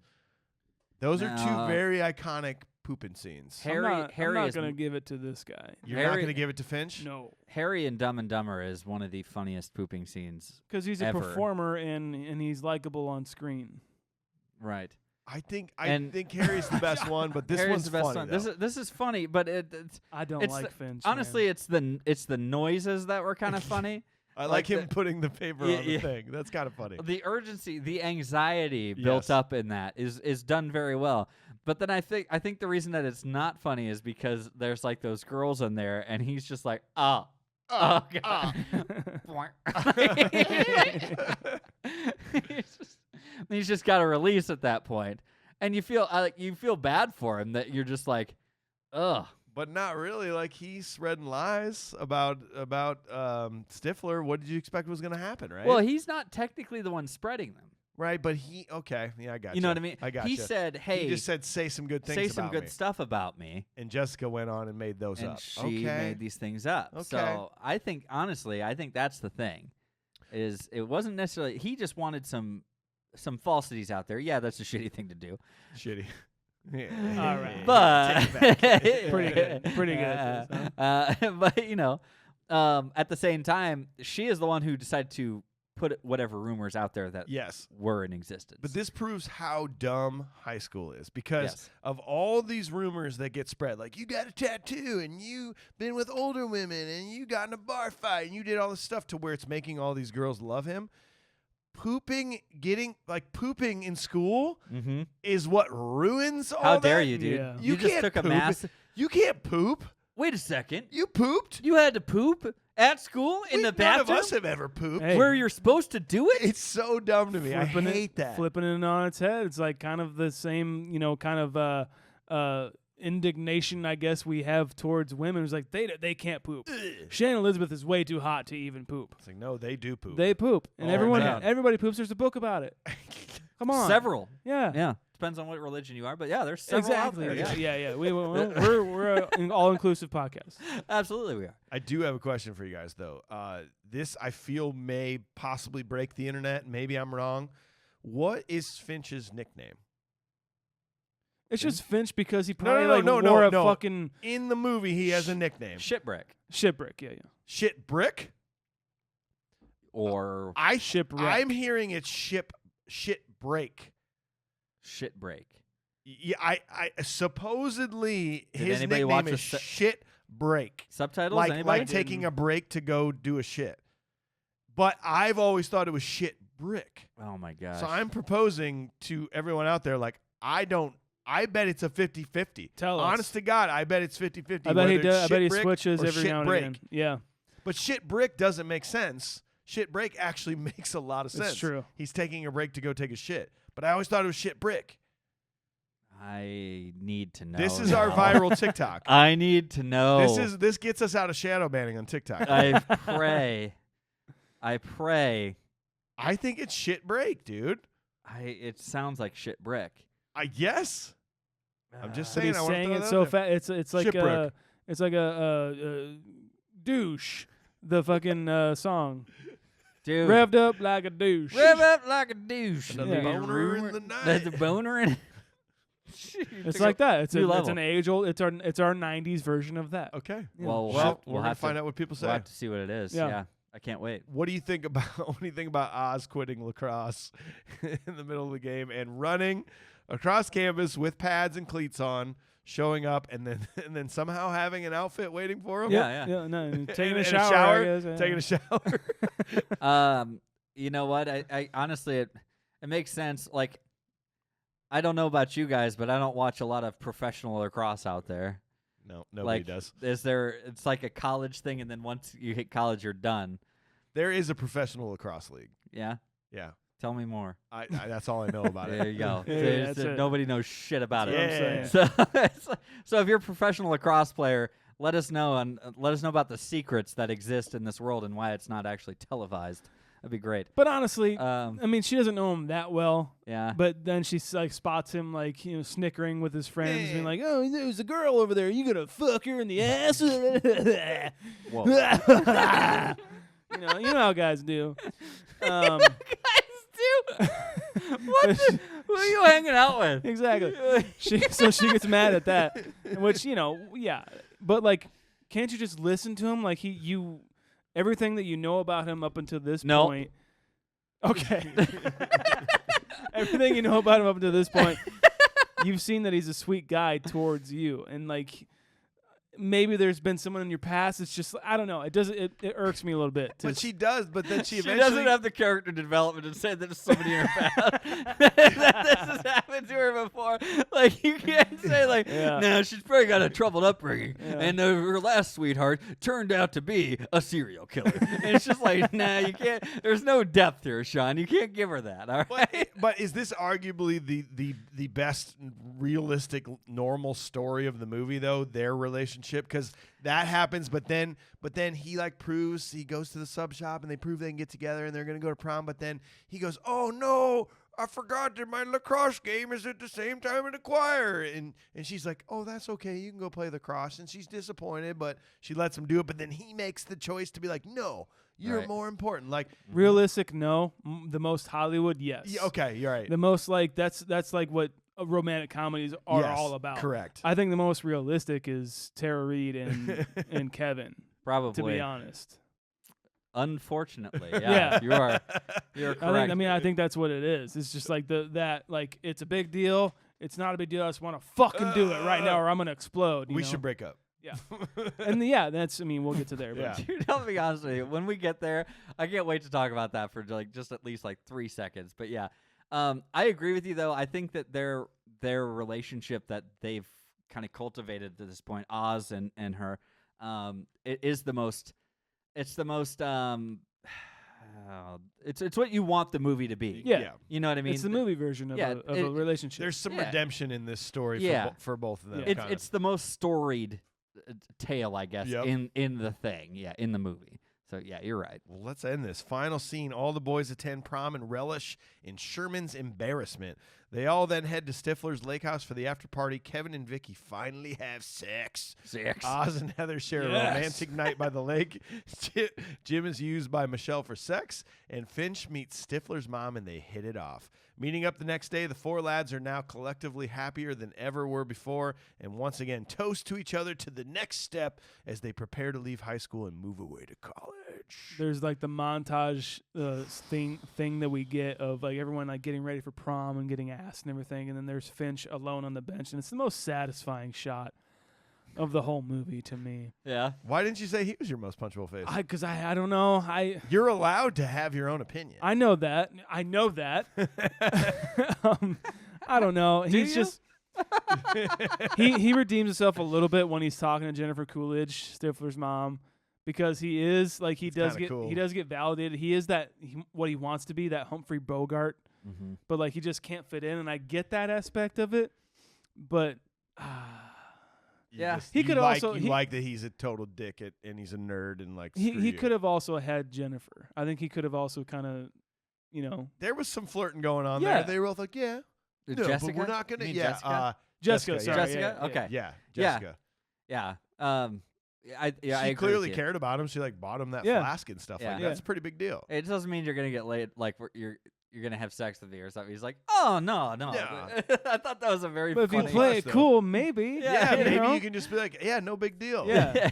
Those are two No. very iconic pooping scenes. Harry I'm not is gonna give it to this guy. You're not Harry- going to give it to Finch? No, Harry and Dumb and Dumber is one of the funniest pooping scenes. because he's a Ever. performer and he's likable on screen. Right. I think And- Harry's the best one, but this Harry's one's the best funny. one. Though. This is funny, but it's I don't It's like the- Finch. honestly man. it's the noises that were kind of funny. I like like him the- putting the paper Yeah, on the yeah. thing. That's kind of funny. The urgency, the anxiety built Yes. up in that is done very well. But then I think the reason that it's not funny is because there's like those girls in there, and he's just like, oh god. he's just got to release at that point, and you feel bad for him that you're just like, ugh. But not really. Like, he's spreading lies about Stifler. What did you expect was going to happen, right? Well, he's not technically the one spreading them. Right, but he okay, yeah, I got You know what I mean? I got He said, "Hey, he just said say some good things say some about good me. stuff about me," And Jessica went on and made those and up. she okay. made these things up. Okay. So I think, honestly, that's the thing. Is it wasn't necessarily he just wanted some falsities out there. Yeah, that's a shitty thing to do. Shitty. Yeah. All right. But Pretty good. Pretty good. But you know, at the same time, she is the one who decided to put whatever rumors out there that Yes. were in existence. But this proves how dumb high school is because Yes. of all these rumors that get spread. Like, you got a tattoo and you been with older women and you got in a bar fight and you did all this stuff to where it's making all these girls love him. Pooping in school mm-hmm. is what ruins all How that. dare you, dude? Yeah. You just can't took a poop. mass. You can't poop. Wait a second. You pooped. You had to poop at school in the None bathroom of us have ever pooped. Hey. where you're supposed to do it? It's so dumb to me. I hate that. Flipping it on its head. It's like kind of the same, kind of indignation, I guess, we have towards women. It's like they can't poop. Shannon Elizabeth is way too hot to even poop. It's like, no, they do poop. They poop, and Oh, man. everybody poops. There's a book about it. Come on, Several. Yeah. Yeah. Depends on what religion you are, but yeah, there's several Exactly. out there. Yeah. We're an all-inclusive podcast. Absolutely, we are. I do have a question for you guys, though. This, I feel, may possibly break the internet. Maybe I'm wrong. What is Finch's nickname? It's just Finch because he No, probably no, wore a no. fucking In the movie, he has a nickname. Shipwreck shipwreck. Yeah. Shit brick? or Shipwreck. I'm hearing it's shit break. shitbreak. Yeah, I supposedly Did his anybody watch nickname is shit break. Subtitles? Like Anybody? taking a break to go do a shit. But I've always thought it was shit brick. Oh my gosh. So I'm proposing to everyone out there, like, I bet it's a 50-50. Tell us. Honest to God, I bet it's 50-50. I bet he whether it's does. I bet he shit brick switches or every shit now and break. again. Yeah, But shit brick doesn't make sense. Shit break actually makes a lot of sense. it's true. He's taking a break to go take a shit. But I always thought it was shit brick. I need to know. This is our viral TikTok. I need to know. This gets us out of shadow banning on TikTok. I pray. I think it's shit break, dude. It sounds like shit brick. I guess. I'm just But saying. he's I wanna saying throw it that so out there. fast. It's like a douche. The fucking song. Dude. Revved up like a douche. Rev up like a douche. Another Yeah. boner in the night. There's a boner in it. It's like that. It's new it's level. an age old. It's our 90s version of that. Okay. Yeah. Well, Well, we'll we're have gonna find to, out what people say. We'll have to see what it is. Yeah. Yeah. I can't wait. What do you think about Oz quitting lacrosse in the middle of the game and running across campus with pads and cleats on, showing up, and then somehow having an outfit waiting for him? Yeah. No, taking And a shower. I guess, yeah. Taking a shower. You know what? I honestly, it makes sense. Like, I don't know about you guys, but I don't watch a lot of professional lacrosse out there. No, nobody Like, does. It's like a college thing, and then once you hit college, you're done. There is a professional lacrosse league. Yeah? Yeah. Tell me more. I that's all I know about There it. you go. Yeah, that's it. Nobody knows shit about That's it. what I'm saying. So if you're a professional lacrosse player, let us know about the secrets that exist in this world and why it's not actually televised. That'd be great. But honestly, I Um, mean, she doesn't know him that well. yeah. But then she like spots him like snickering with his friends, being like, "Oh, there's a girl over there. You gonna fuck her in the ass?" Whoa. you know how guys do. Guys do. Who are you hanging out with? Exactly. So she gets mad at that, which yeah. But like, can't you just listen to him? Like everything that you know about him up until this No. point. Okay. Everything you know about him up until this point, you've seen that he's a sweet guy towards you, and like maybe there's been someone in your past. It's just I don't know. It doesn't. It irks me a little bit. But she does. But then she She eventually doesn't have the character development to say that there's somebody in her past that this has happened to her before. Like, you can't say, like, Yeah. no, she's probably got a troubled upbringing, Yeah. and her last sweetheart turned out to be a serial killer. And it's just like, nah, you can't. There's no depth here, Shaun. You can't give her that. All right. But is this arguably the best realistic normal story of the movie though? Their relationship, because that happens, but then he like proves he goes to the sub shop and they prove they can get together and they're gonna go to prom. But then he goes, "Oh no, I forgot that my lacrosse game is at the same time in the choir. And she's like, oh, that's okay. You can go play lacrosse. And she's disappointed, but she lets him do it. But then he makes the choice to be like, no, you're Right. more important. Like Realistic, no. The most Hollywood, yes. yeah, okay, you're right. The most like that's like what romantic comedies are Yes, all about. correct. I think the most realistic is Tara Reid and Kevin. Probably. To be honest. Unfortunately, Yeah. you're correct. I think that's what it is. It's just like like it's a big deal. It's not a big deal. I just want to fucking do it right now, or I'm gonna explode. We know? should break up. Yeah. And that's. I mean, we'll get to there. But Yeah. Dude, I'll be honest with you. When we get there, I can't wait to talk about that for like just at least like 3 seconds. But yeah, I agree with you though. I think that their relationship that they've kind of cultivated to this point, Oz and her, it is the most. It's the most. It's what you want the movie to be. Yeah. You know what I mean? It's the movie version of, a relationship. There's some Yeah. redemption in this story Yeah. for both of them. Yeah. It's the most storied tale, I guess, Yep. in the thing. Yeah, in the movie. So yeah, you're right. Well, let's end this. Final scene. All the boys attend prom and relish in Sherman's embarrassment. They all then head to Stifler's lake house for the after party. Kevin and Vicky finally have sex. Oz and Heather share a romantic night by the lake. Jim is used by Michelle for sex, and Finch meets Stifler's mom, and they hit it off. Meeting up the next day, the four lads are now collectively happier than ever were before, and once again toast to each other to the next step as they prepare to leave high school and move away to college. There's like the montage thing that we get of like everyone like getting ready for prom and getting asked and everything, and then there's Finch alone on the bench, and it's the most satisfying shot of the whole movie to me. Yeah. Why didn't you say he was your most punchable face? Because I don't know. You're allowed to have your own opinion. I know that. I don't know. He's you? just he redeems himself a little bit when he's talking to Jennifer Coolidge, Stifler's mom, because he is like he does get validated. He is what he wants to be, that Humphrey Bogart, but like he just can't fit in, and I get that aspect of it, but. Yeah. He could also like that he's a total dick and he's a nerd and like he could have also had Jennifer. I think he could have also kind of, there was some flirting going on Yeah. there. They were both like, yeah, no, Jessica? but we're not gonna. You mean Yeah, Jessica? Jessica. Sorry, Jessica? yeah, Okay. yeah, Yeah. Jessica. Yeah. I She agree clearly with you. cared about him. She like bought him that Yeah. flask and stuff Yeah. like that. That's a pretty big deal. It doesn't mean you're gonna get laid. Like you're gonna have sex with me or something. He's like, oh no. Yeah. I thought that was a very But if you funny. play it though. cool, maybe. Yeah, you maybe know? you can just be like, yeah, no big deal. Yeah.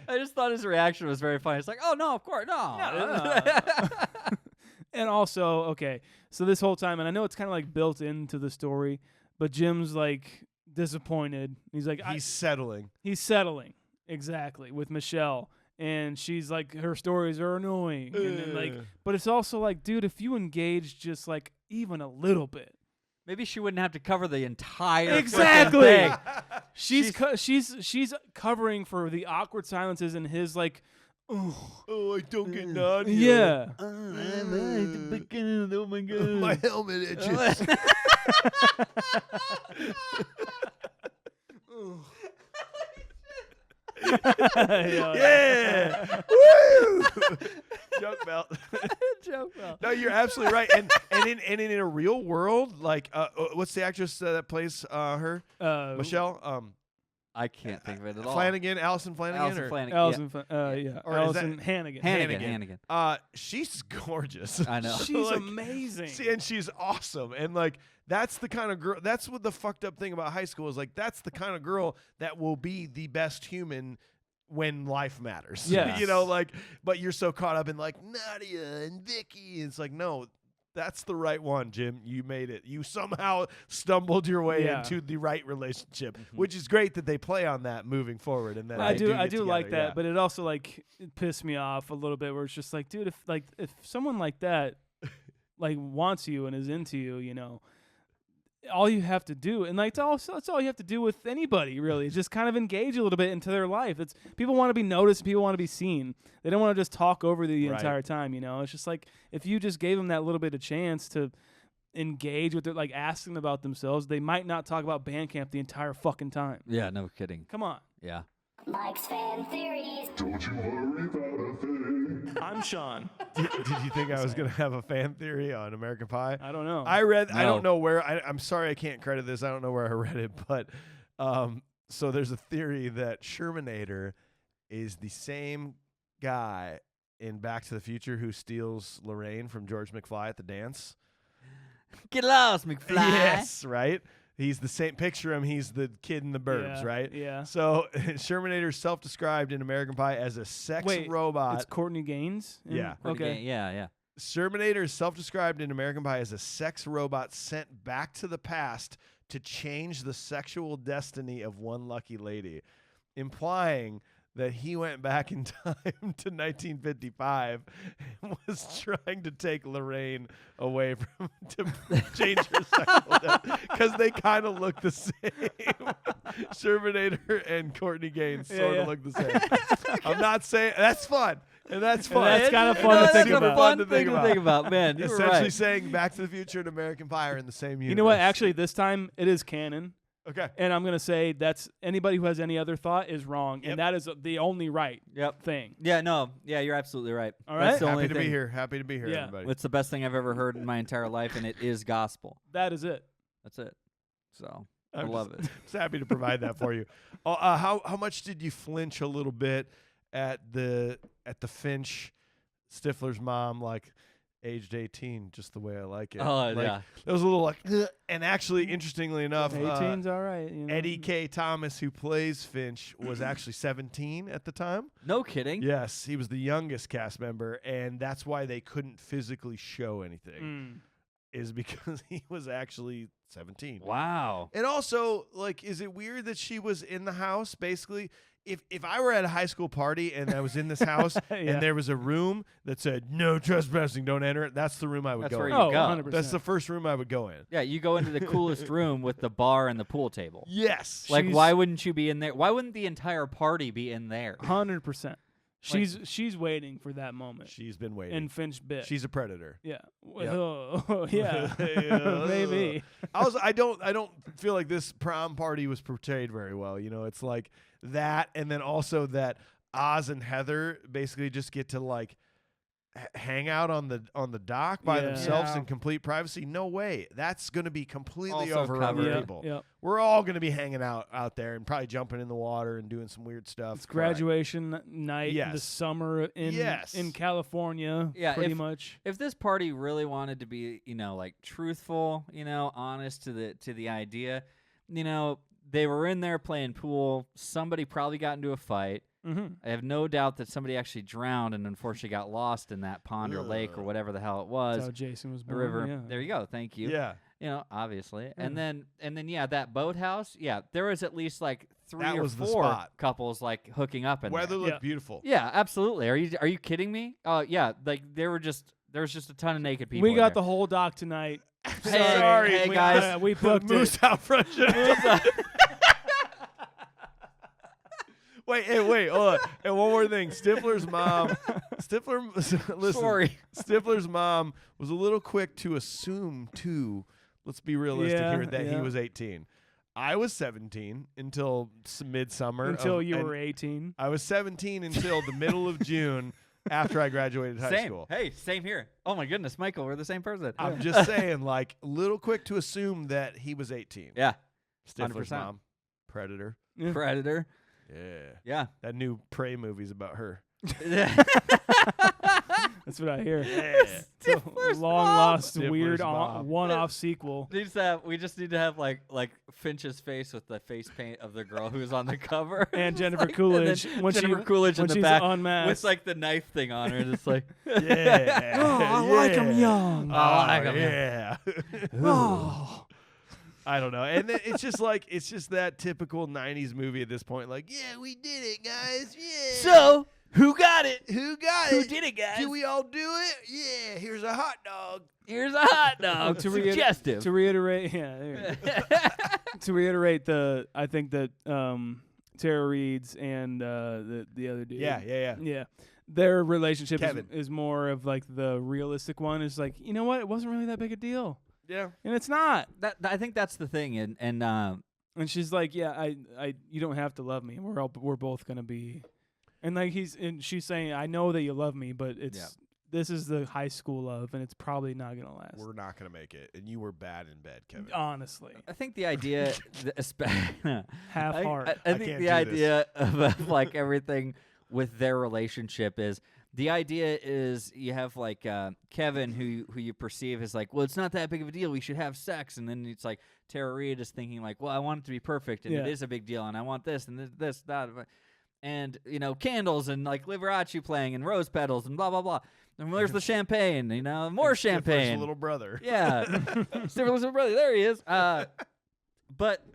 I just thought his reaction was very funny. It's like, oh no, of course, no. And also, okay, so this whole time, and I know it's kind of like built into the story, but Jim's like disappointed. He's like, He's settling. he's settling exactly with Michelle, and she's like, her stories are annoying, and then like, but it's also like, dude, if you engage just like even a little bit, Maybe she wouldn't have to cover the entire frickin' Exactly. thing. she's covering for the awkward silences and his like, Oh, I don't get Nadia. yeah. Oh my god. My helmet itches. Yeah. Woo! Joke belt. Joke belt. No, you're absolutely right. And in a real world, like what's the actress that plays her? Michelle? I can't think of it at all. Flanagan, Allison Flanagan. Allison or- Flanagan. Allison, yeah. Or is Allison Hannigan. Hannigan. She's gorgeous. I know. She's Like, amazing. and she's awesome. And like that's the kind of girl. That's what the fucked up thing about high school is. Like that's the kind of girl that will be the best human when life matters. Yes. You know, like, but you're so caught up in like Nadia and Vicky. It's like, no, that's the right one, Jim. You made it. You somehow stumbled your way Yeah. into the right relationship, which is great that they play on that moving forward. And then I they do get like together, that, but it also like it pissed me off a little bit where it's just like, dude, if someone like that like wants you and is into you, you know, all you have to do, and like that's all you have to do with anybody really, is just kind of engage a little bit into their life. It's people want to be noticed, people want to be seen. They don't want to just talk over the Right. entire time, you know. It's just like if you just gave them that little bit of chance to engage with their, like ask them about themselves, they might not talk about band camp the entire fucking time. Yeah, no kidding. Come on. Yeah. Mike's fan theories. Don't you worry about a thing. I'm Shaun. Did you think I was going to have a fan theory on American Pie? I don't know. I No. don't know where. I'm sorry I can't credit this. I don't know where I read it. But so there's a theory that Shermanator is the same guy in Back to the Future who steals Lorraine from George McFly at the dance. Get lost, McFly. Yes, right? He's the same. Picture him. He's the kid in the burbs, Yeah, right? yeah. So Shermanator self-described in American Pie as a sex robot. It's Courtney Gaines? Yeah. Okay. Yeah. Shermanator is self-described in American Pie as a sex robot sent back to the past to change the sexual destiny of one lucky lady, implying that he went back in time to 1955 and was trying to take Lorraine away from to change her sexual destiny because they kind of look the same. Shermanator and Courtney Gaines sort of look the same. I'm not saying that's fun. And that's fun. That's kind of fun to think That's a about. fun thing to think about, man. You were Essentially right. saying Back to the Future and American Pie are in the same universe. You know what? Actually, this time it is canon. Okay. And I'm going to say that's anybody who has any other thought is wrong. Yep. And that is the only right thing. Yeah, no. Yeah, you're absolutely right. All That's right. the only Happy to be thing. here. Happy to be here, Yeah. everybody. It's the best thing I've ever heard in my entire life, and it is gospel. That is it. That's it. So I I'm love it. Just happy to provide that for you. How much did you flinch a little bit at the Finch Stifler's mom, like aged 18, just the way I like it? Oh, like, yeah. It was a little like, ugh. And actually, interestingly enough, 18's all right. You know? Eddie K. Thomas, who plays Finch, was actually 17 at the time. No kidding. Yes, he was the youngest cast member, and that's why they couldn't physically show anything, is because he was actually 17. Wow. And also, like, is it weird that she was in the house, basically? If I were at a high school party and I was in this house and there was a room that said, no trespassing, don't enter it, that's the room I would That's go where in. you Oh, go. 100%. That's the first room I would go in. Yeah, you go into the coolest room with the bar and the pool table. Yes. Like, She's- why wouldn't you be in there? Why wouldn't the entire party be in there? 100%. She's waiting for that moment. She's been waiting. And Finch bit. She's a predator. Yeah. Yep. Oh, yeah. Maybe. I don't feel like this prom party was portrayed very well. You know, it's like that, and then also that Oz and Heather basically just get to like hang out on the dock by themselves in complete privacy. No way. That's going to be completely Also overrun covered. people. Yep. We're all going to be hanging out there and probably jumping in the water and doing some weird stuff. It's graduation night in the Yes. summer in California, Yeah, pretty much. If this party really wanted to be, like truthful, honest to the idea, they were in there playing pool. Somebody probably got into a fight. Mm-hmm. I have no doubt that somebody actually drowned and unfortunately got lost in that pond or lake or whatever the hell it was. That's how Jason was The born. river. Yeah. There you go. Thank you. Yeah. Obviously. And then that boathouse. Yeah, there was at least like three That or was the four spot. couples like hooking up in Weather there. looked beautiful. Yeah, absolutely. Are you kidding me? Yeah, like there was just a ton of naked people. We in got there. the whole dock tonight. Hey, we- guys. We booked it. Moose out front. Wait, hold on. And one more thing. Stifler's mom, listen, Sorry. Stifler's mom was a little quick to assume, too, let's be realistic Yeah, here, that he yeah. was 18. I was 17 until midsummer. Until you and were 18. I was 17 until the middle of June after I graduated high Same. school. Hey, same here. Oh my goodness, Michael, we're the same person. I'm just saying, like, little quick to assume that he was 18. Yeah. Stifler's 100%. mom, Predator. Predator. Yeah. Yeah. That new Prey movie's about her. That's what I hear. Yeah. It's a long lost, Stifler's weird mom. one-off sequel. We just need to have like Finch's face with the face paint of the girl who's on the cover. And Jennifer Like- Coolidge. and then when Jennifer she, Coolidge when in the she's back unmasked. with like the knife thing on her. And it's like, Yeah. Oh, I like 'em young. I like 'em young. yeah. Oh. I don't know. And then it's just that typical 90s movie at this point. Like, yeah, we did it, guys. Yeah. so who got it? Who got Who it? did it, guys? Did we all do it? Yeah, here's a hot dog. Here's a hot dog. Suggestive. To reiterate, to reiterate, I think that Tara Reid's and the other dude. Yeah. Their relationship Kevin. is more of like the realistic one. It's like, you know what? It wasn't really that big a deal, Yeah. and it's not. I think that's the thing, and And she's like, yeah, you don't have to love me. We're both gonna be, and like she's saying, I know that you love me, but this is the high school love, and it's probably not gonna last. We're not gonna make it, and you were bad in bed, Kevin. Honestly, I think the idea, half heart. I think the idea of like everything with their relationship is. The idea is you have like Kevin, who you perceive as like, well, it's not that big of a deal. We should have sex, and then it's like Tara Reid is thinking like, well, I want it to be perfect, and it is a big deal, and I want this and this that, and candles and like Liberace playing and rose petals and blah blah blah. And there's the champagne, more champagne. Stifler's little brother. Yeah, Stifler's little brother. There he is. But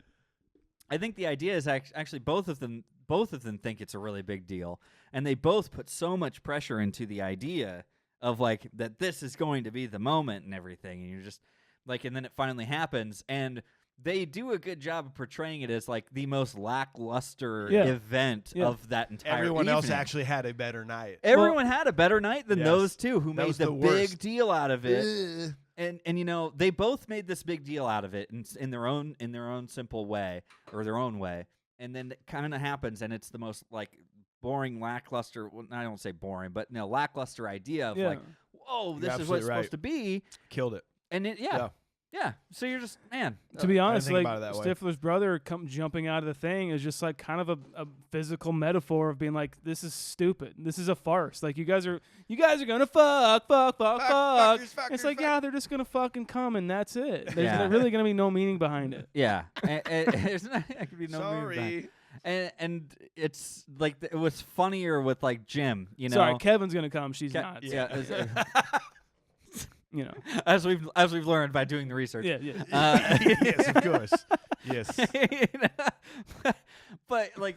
I think the idea is actually both of them think it's a really big deal. And they both put so much pressure into the idea of like that this is going to be the moment and everything. And you're just like, and then it finally happens. And they do a good job of portraying it as like the most lackluster event of that entire Everyone evening. else actually had a better night. Everyone had a better night than those two who That made was the the big worst. deal out of it. And they both made this big deal out of it in their own simple way or their own way. And then it kind of happens, and it's the most like boring, lackluster. Well, I don't say boring, but lackluster idea of like, whoa, this is what it's supposed to be. Killed it. And it, yeah. So you're just to be honest, think like about it that way. Stifler's brother jumping out of the thing is just like kind of a physical metaphor of being like, this is stupid. This is a farce. Like you guys are gonna fuck. It's like, yeah, they're just gonna fucking come and that's it. There's really gonna be no meaning behind it. Yeah, there's not there could be no meaning behind it. And it's like it was funnier with like Jim. Sorry, Kevin's gonna come. She's not. Yeah. So. As we've learned by doing the research. Yeah. Yes, of course. Yes. But like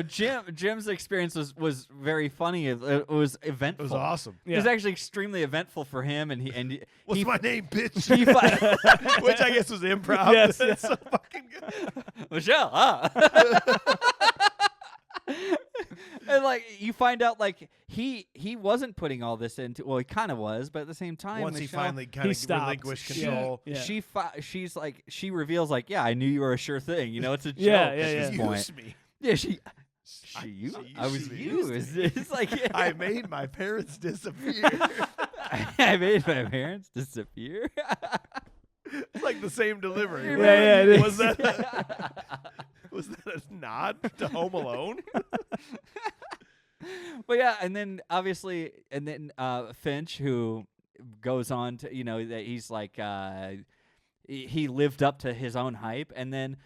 Jim's experience was very funny. It was eventful. It was awesome. It was actually extremely eventful for him, and What's my name, bitch? Which I guess was improv. Yes, That's so fucking good. Michelle, and like you find out like he wasn't putting all this into, well, he kind of was, but at the same time Once Michelle, he finally kind of relinquished control. Yeah. she's like, she reveals like, yeah, I knew you were a sure thing, it's a joke at this point. Used me. Yeah, I was you. It's like I made my parents disappear. I made my parents disappear. It's like the same delivery. Yeah, it is. Was that a nod to Home Alone? But yeah, and then obviously, Finch, who goes on to, that he's like, he lived up to his own hype, and then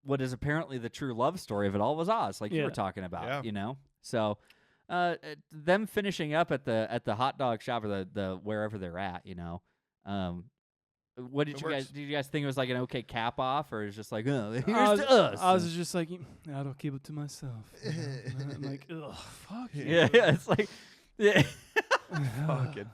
what is apparently the true love story of it all was Oz, like you were talking about, So, them finishing up at the hot dog shop or the wherever they're at, what did you guys think it was like an okay cap off, or is just like, oh, here's to us? I was just like, I don't keep it to myself. I'm like, ugh, fuck you. Yeah, it's like, yeah. Fucking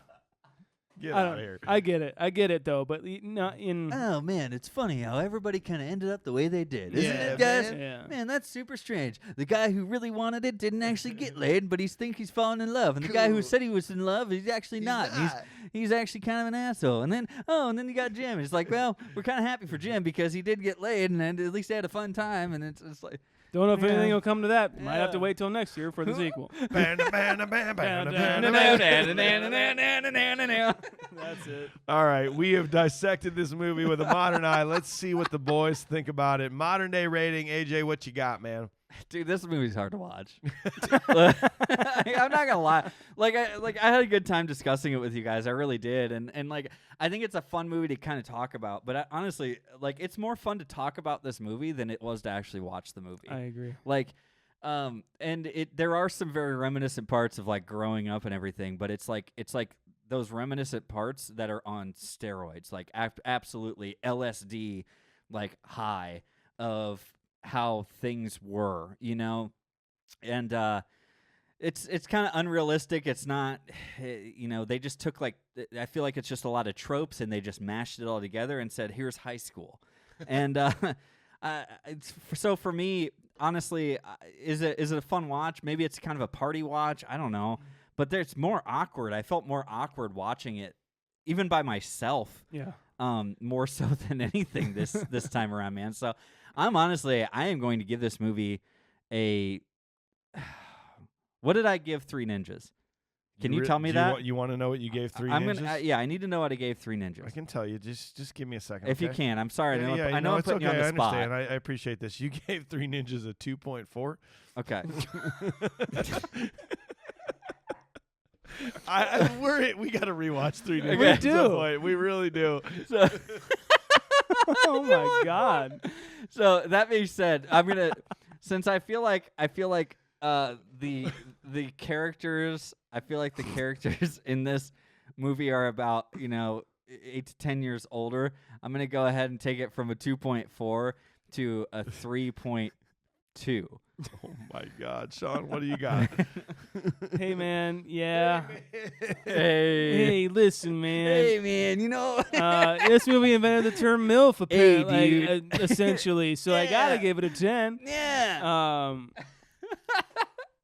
get out of here. I get it though, but not in. Oh man, it's funny how everybody kind of ended up the way they did, isn't it, guys? Man, that's super strange. The guy who really wanted it didn't actually get laid, but he's falling in love, and the guy who said he was in love, he's actually not. He's actually kind of an asshole. And then you got Jim. It's like, well, we're kind of happy for Jim because he did get laid, and at least they had a fun time. And it's like, don't know if anything will come to that. Might have to wait till next year for the sequel. That's it. All right, we have dissected this movie with a modern eye. Let's see what the boys think about it. Modern day rating. AJ, what you got, man? Dude, this movie's hard to watch. I'm not gonna lie. I had a good time discussing it with you guys. I really did, and like I think it's a fun movie to kind of talk about. But honestly, like it's more fun to talk about this movie than it was to actually watch the movie. I agree. And there are some very reminiscent parts of like growing up and everything. But it's like those reminiscent parts that are on steroids, like absolutely LSD, like high of how things were, and it's kind of unrealistic. It's not, they just took I feel like it's just a lot of tropes and they just mashed it all together and said, here's high school. And so for me, honestly, is it a fun watch? Maybe it's kind of a party watch. I don't know, but it's more awkward. I felt more awkward watching it, even by myself. Yeah. More so than anything this time around, man. So I am going to give this movie a. What did I give Three Ninjas? Can you tell me that? You want to know what you gave Three I'm Ninjas? gonna. Yeah, I need to know what I gave Three Ninjas. I can tell you. Just give me a second. If you okay? can. I'm sorry. I know I'm it's putting okay. you on the spot. I understand. I appreciate this. You gave Three Ninjas a 2.4. Okay. We got to rewatch Three Ninjas. We at some do. point. We really do. So, Oh my God. so that being said, I'm gonna since I feel like the characters in this movie are about 8 to 10 years older. I'm gonna go ahead and take it from a 2.4 to a 3.2. Oh my God, Shaun, what do you got? Hey man, yeah. Hey, Hey, listen, man. hey, man, This movie invented the term MILF, Hey, apparently, essentially. So I gotta give it a 10. yeah.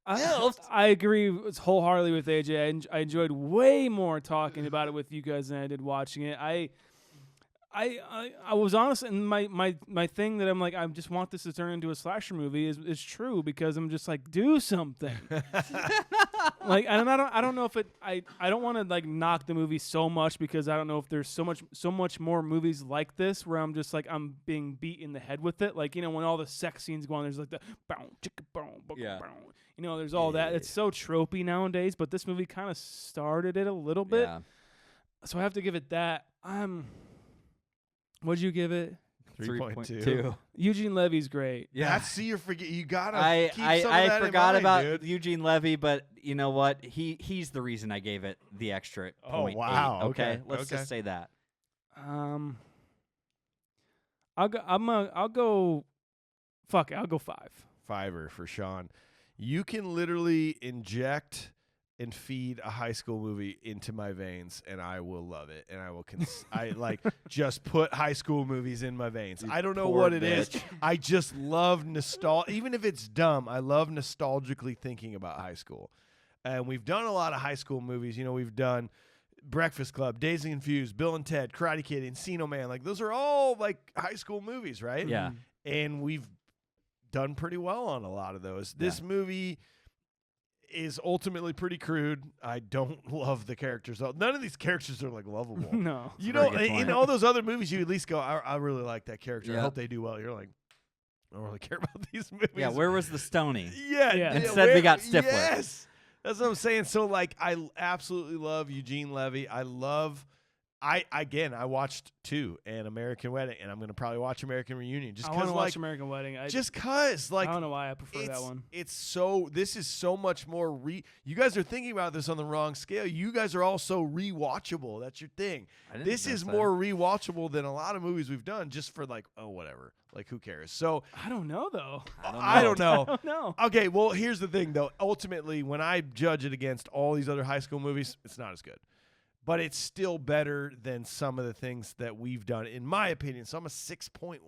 I agree wholeheartedly with AJ. I enjoyed way more talking about it with you guys than I did watching it. I was honest, and my thing that I'm like, I just want this to turn into a slasher movie is true, because I'm just like, do something. Like, and I don't know if I don't want to like knock the movie so much, because I don't know if there's so much more movies like this where I'm just like, I'm being beat in the head with it. Like, when all the sex scenes go on, there's like the bow, chicka, bow, Yeah. bow. There's all that. It's so tropey nowadays, but this movie kind of started it a little bit. Yeah. So I have to give it that. What'd you give it? 3.2. Eugene Levy's great. Yeah. See, you forget. You gotta. I keep some of that forgot in mind, about dude. Eugene Levy, but you know what? He's the reason I gave it the extra Oh, 0.8. wow. Okay, Okay. let's Okay. just say that. I'll go. Fuck it. I'll go 5. Fiver for Shaun. You can literally inject and feed a high school movie into my veins, and I will love it. And I will just put high school movies in my veins. I don't know poor what it is. bitch. I just love nostalgia. Even if it's dumb, I love nostalgically thinking about high school. And we've done a lot of high school movies. We've done Breakfast Club, Dazed and Confused, Bill and Ted, Karate Kid, Encino Man. Like, those are all like high school movies, right? Yeah. And we've done pretty well on a lot of those. This movie is ultimately pretty crude. I don't love the characters. None of these characters are like lovable. No. You Very know, good in point. all those other movies, you at least go, I really like that character. I Yeah. hope they do well. You're like, I don't really care about these movies. Yeah, where was the Stony? Yeah. Instead, we got Stifler. Yes. That's what I'm saying. So, like, I absolutely love Eugene Levy. I watched 2 and American Wedding, and I'm going to probably watch American Reunion. Just I want because, to like, watch American Wedding. just because, like, I don't know why I prefer that one. This is so much more you guys are thinking about this on the wrong scale. You guys are all so rewatchable. That's your thing. This is more rewatchable than a lot of movies we've done, just for like, oh, whatever. Like, who cares? So I don't know though. I don't know. I don't know. Okay, well, here's the thing though. Ultimately, when I judge it against all these other high school movies, it's not as good. But it's still better than some of the things that we've done, in my opinion. So I'm a 6.15.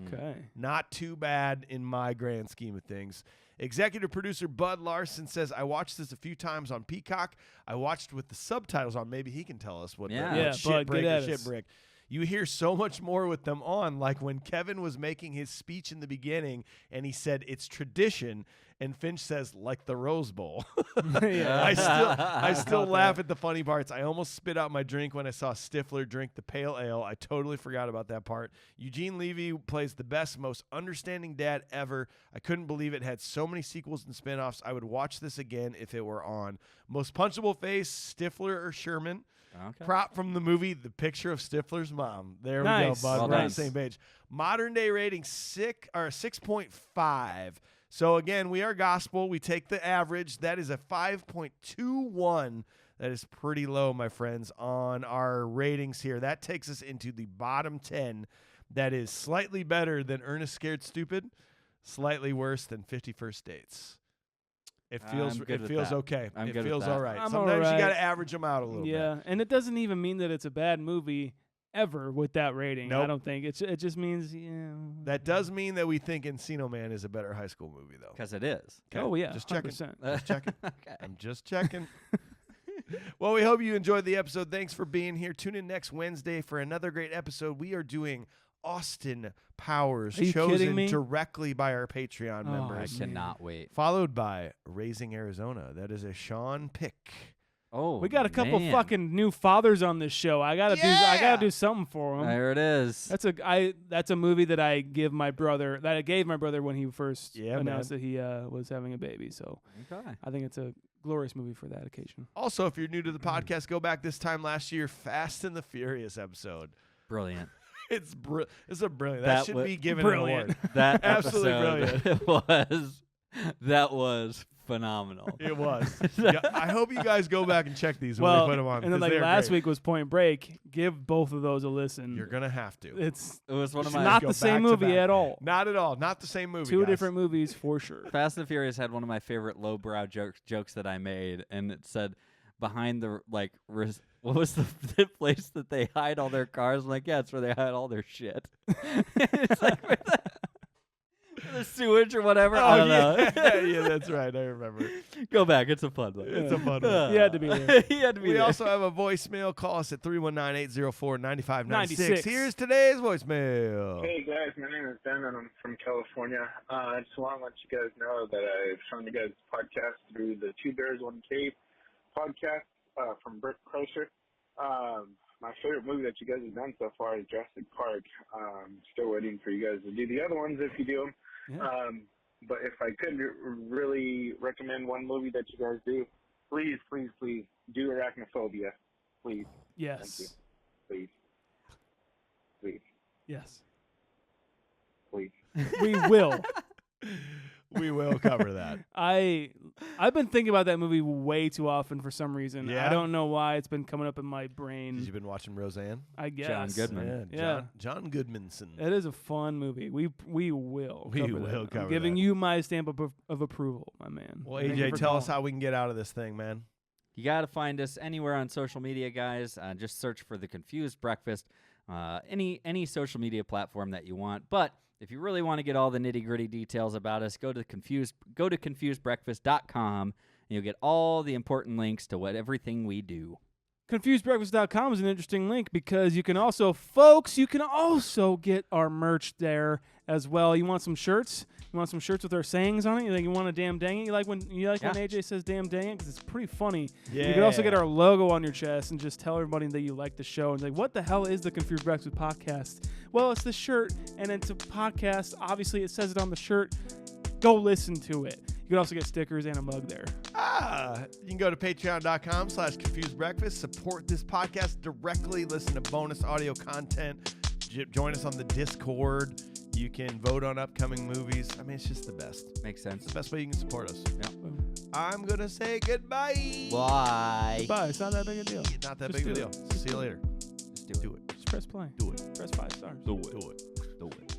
Okay. Not too bad in my grand scheme of things. Executive producer Bud Larsen says, I watched this a few times on Peacock. I watched with the subtitles on. Maybe he can tell us what Yeah. what Yeah, shit Bud, break get or at shit us. brick. You hear so much more with them on, like when Kevin was making his speech in the beginning and he said, it's tradition, and Finch says, like the Rose Bowl. Yeah. I still laugh at the funny parts. I almost spit out my drink when I saw Stifler drink the pale ale. I totally forgot about that part. Eugene Levy plays the best, most understanding dad ever. I couldn't believe it had so many sequels and spinoffs. I would watch this again if it were on. Most punchable face, Stifler or Sherman. Okay. Prop from the movie, the picture of Stifler's mom. There we go, Nice. bud. Well We're on done. the same page. Modern day rating 6.5. So again, we are gospel. We take the average. That is a 5.21. That is pretty low, my friends, on our ratings here. That takes us into the bottom 10. That is slightly better than Ernest Scared Stupid, slightly worse than 50 First Dates. It feels I'm good with that. okay. I'm it good with feels that. all right. I'm Sometimes all you got right. to average them out a little bit. Yeah, and it doesn't even mean that it's a bad movie ever with that rating. I Nope. don't think it just means That does mean that we think Encino Man is a better high school movie, though. Because it is. Oh yeah, Just checking. 100%. Just checking. Okay. I'm just checking. Well, we hope you enjoyed the episode. Thanks for being here. Tune in next Wednesday for another great episode. We are doing Austin Powers, Are you kidding chosen me? directly by our Patreon Oh, I members. cannot wait. Followed by Raising Arizona. That is a Shaun pick. Oh, We got a couple man. fucking new fathers on this show. I gotta do something for them. There it is. That's a movie that I gave my brother when he first Yeah, announced man. that he was having a baby. So Okay. I think it's a glorious movie for that occasion. Also, if you're new to the podcast, go back this time last year, Fast and the Furious episode. Brilliant. It's a brilliant. That That should wa- be given Brilliant. an award. That Absolutely episode was phenomenal. It was. Yeah, I hope you guys go back and check these when we put them on. and then 'cause like they're last great. week was Point Break. Give both of those a listen. You're gonna have to. It's It was one of it's my not go the same back to movie back. at all. Not at all. Not the same movie. Two guys. different movies for sure. Fast and Furious had one of my favorite lowbrow jokes that I made, and it said behind the what was the place that they hide all their cars? I'm like, yeah, it's where they hide all their shit. It's like where the sewage or whatever. I don't know. Yeah, that's right. I remember. Go back. It's a fun one. It's a fun one. You had to be there. He had to be We there. also have a voicemail. Call us at 319-804-9596. 96. Here's today's voicemail. Hey guys, my name is Ben and I'm from California. I just want to let you guys know that I've shown you guys podcast through the Two Bears, One Cave podcast from Britt Kreischer. My favorite movie that you guys have done so far is Jurassic Park. Still waiting for you guys to do the other ones if you do them. Yeah. But if I could really recommend one movie that you guys do, please, please, please do Arachnophobia. Please, Yes. please, please, Yes. please. We will. We will cover that. I've been thinking about that movie way too often for some reason. Yeah? I don't know why it's been coming up in my brain. Because you've been watching Roseanne? I guess. John Goodman. Yeah. John Goodmanson. It is a fun movie. We will. We cover will that. cover I'm giving that. you my stamp of approval, my man. Well, Thank you AJ, for tell us calling. how we can get out of this thing, man. You got to find us anywhere on social media, guys. Just search for The Confused Breakfast, any social media platform that you want. But if you really want to get all the nitty-gritty details about us, go to confusedbreakfast.com, and you'll get all the important links to everything we do. ConfusedBreakfast.com is an interesting link because you can also get our merch there as well. You want some shirts? You want some shirts with our sayings on it? You think you want a damn dang it? You like when AJ says damn dang it? Because it's pretty funny. Yeah. You can also get our logo on your chest and just tell everybody that you like the show and like, what the hell is the Confused Breakfast podcast? Well, it's the shirt and it's a podcast. Obviously, it says it on the shirt. Go listen to it. You can also get stickers and a mug there. You can go to patreon.com/confusedbreakfast. Support this podcast directly. Listen to bonus audio content. Join us on the Discord. You can vote on upcoming movies. I mean, it's just the best. Makes sense. It's the best way you can support us. Yep. I'm going to say goodbye. Bye. Bye. It's not that big a deal. Not that Just big of a do deal. it. See you later. Just do it. Do it. Just press play. Do it. Press 5 stars. Do it. Do it. Do it.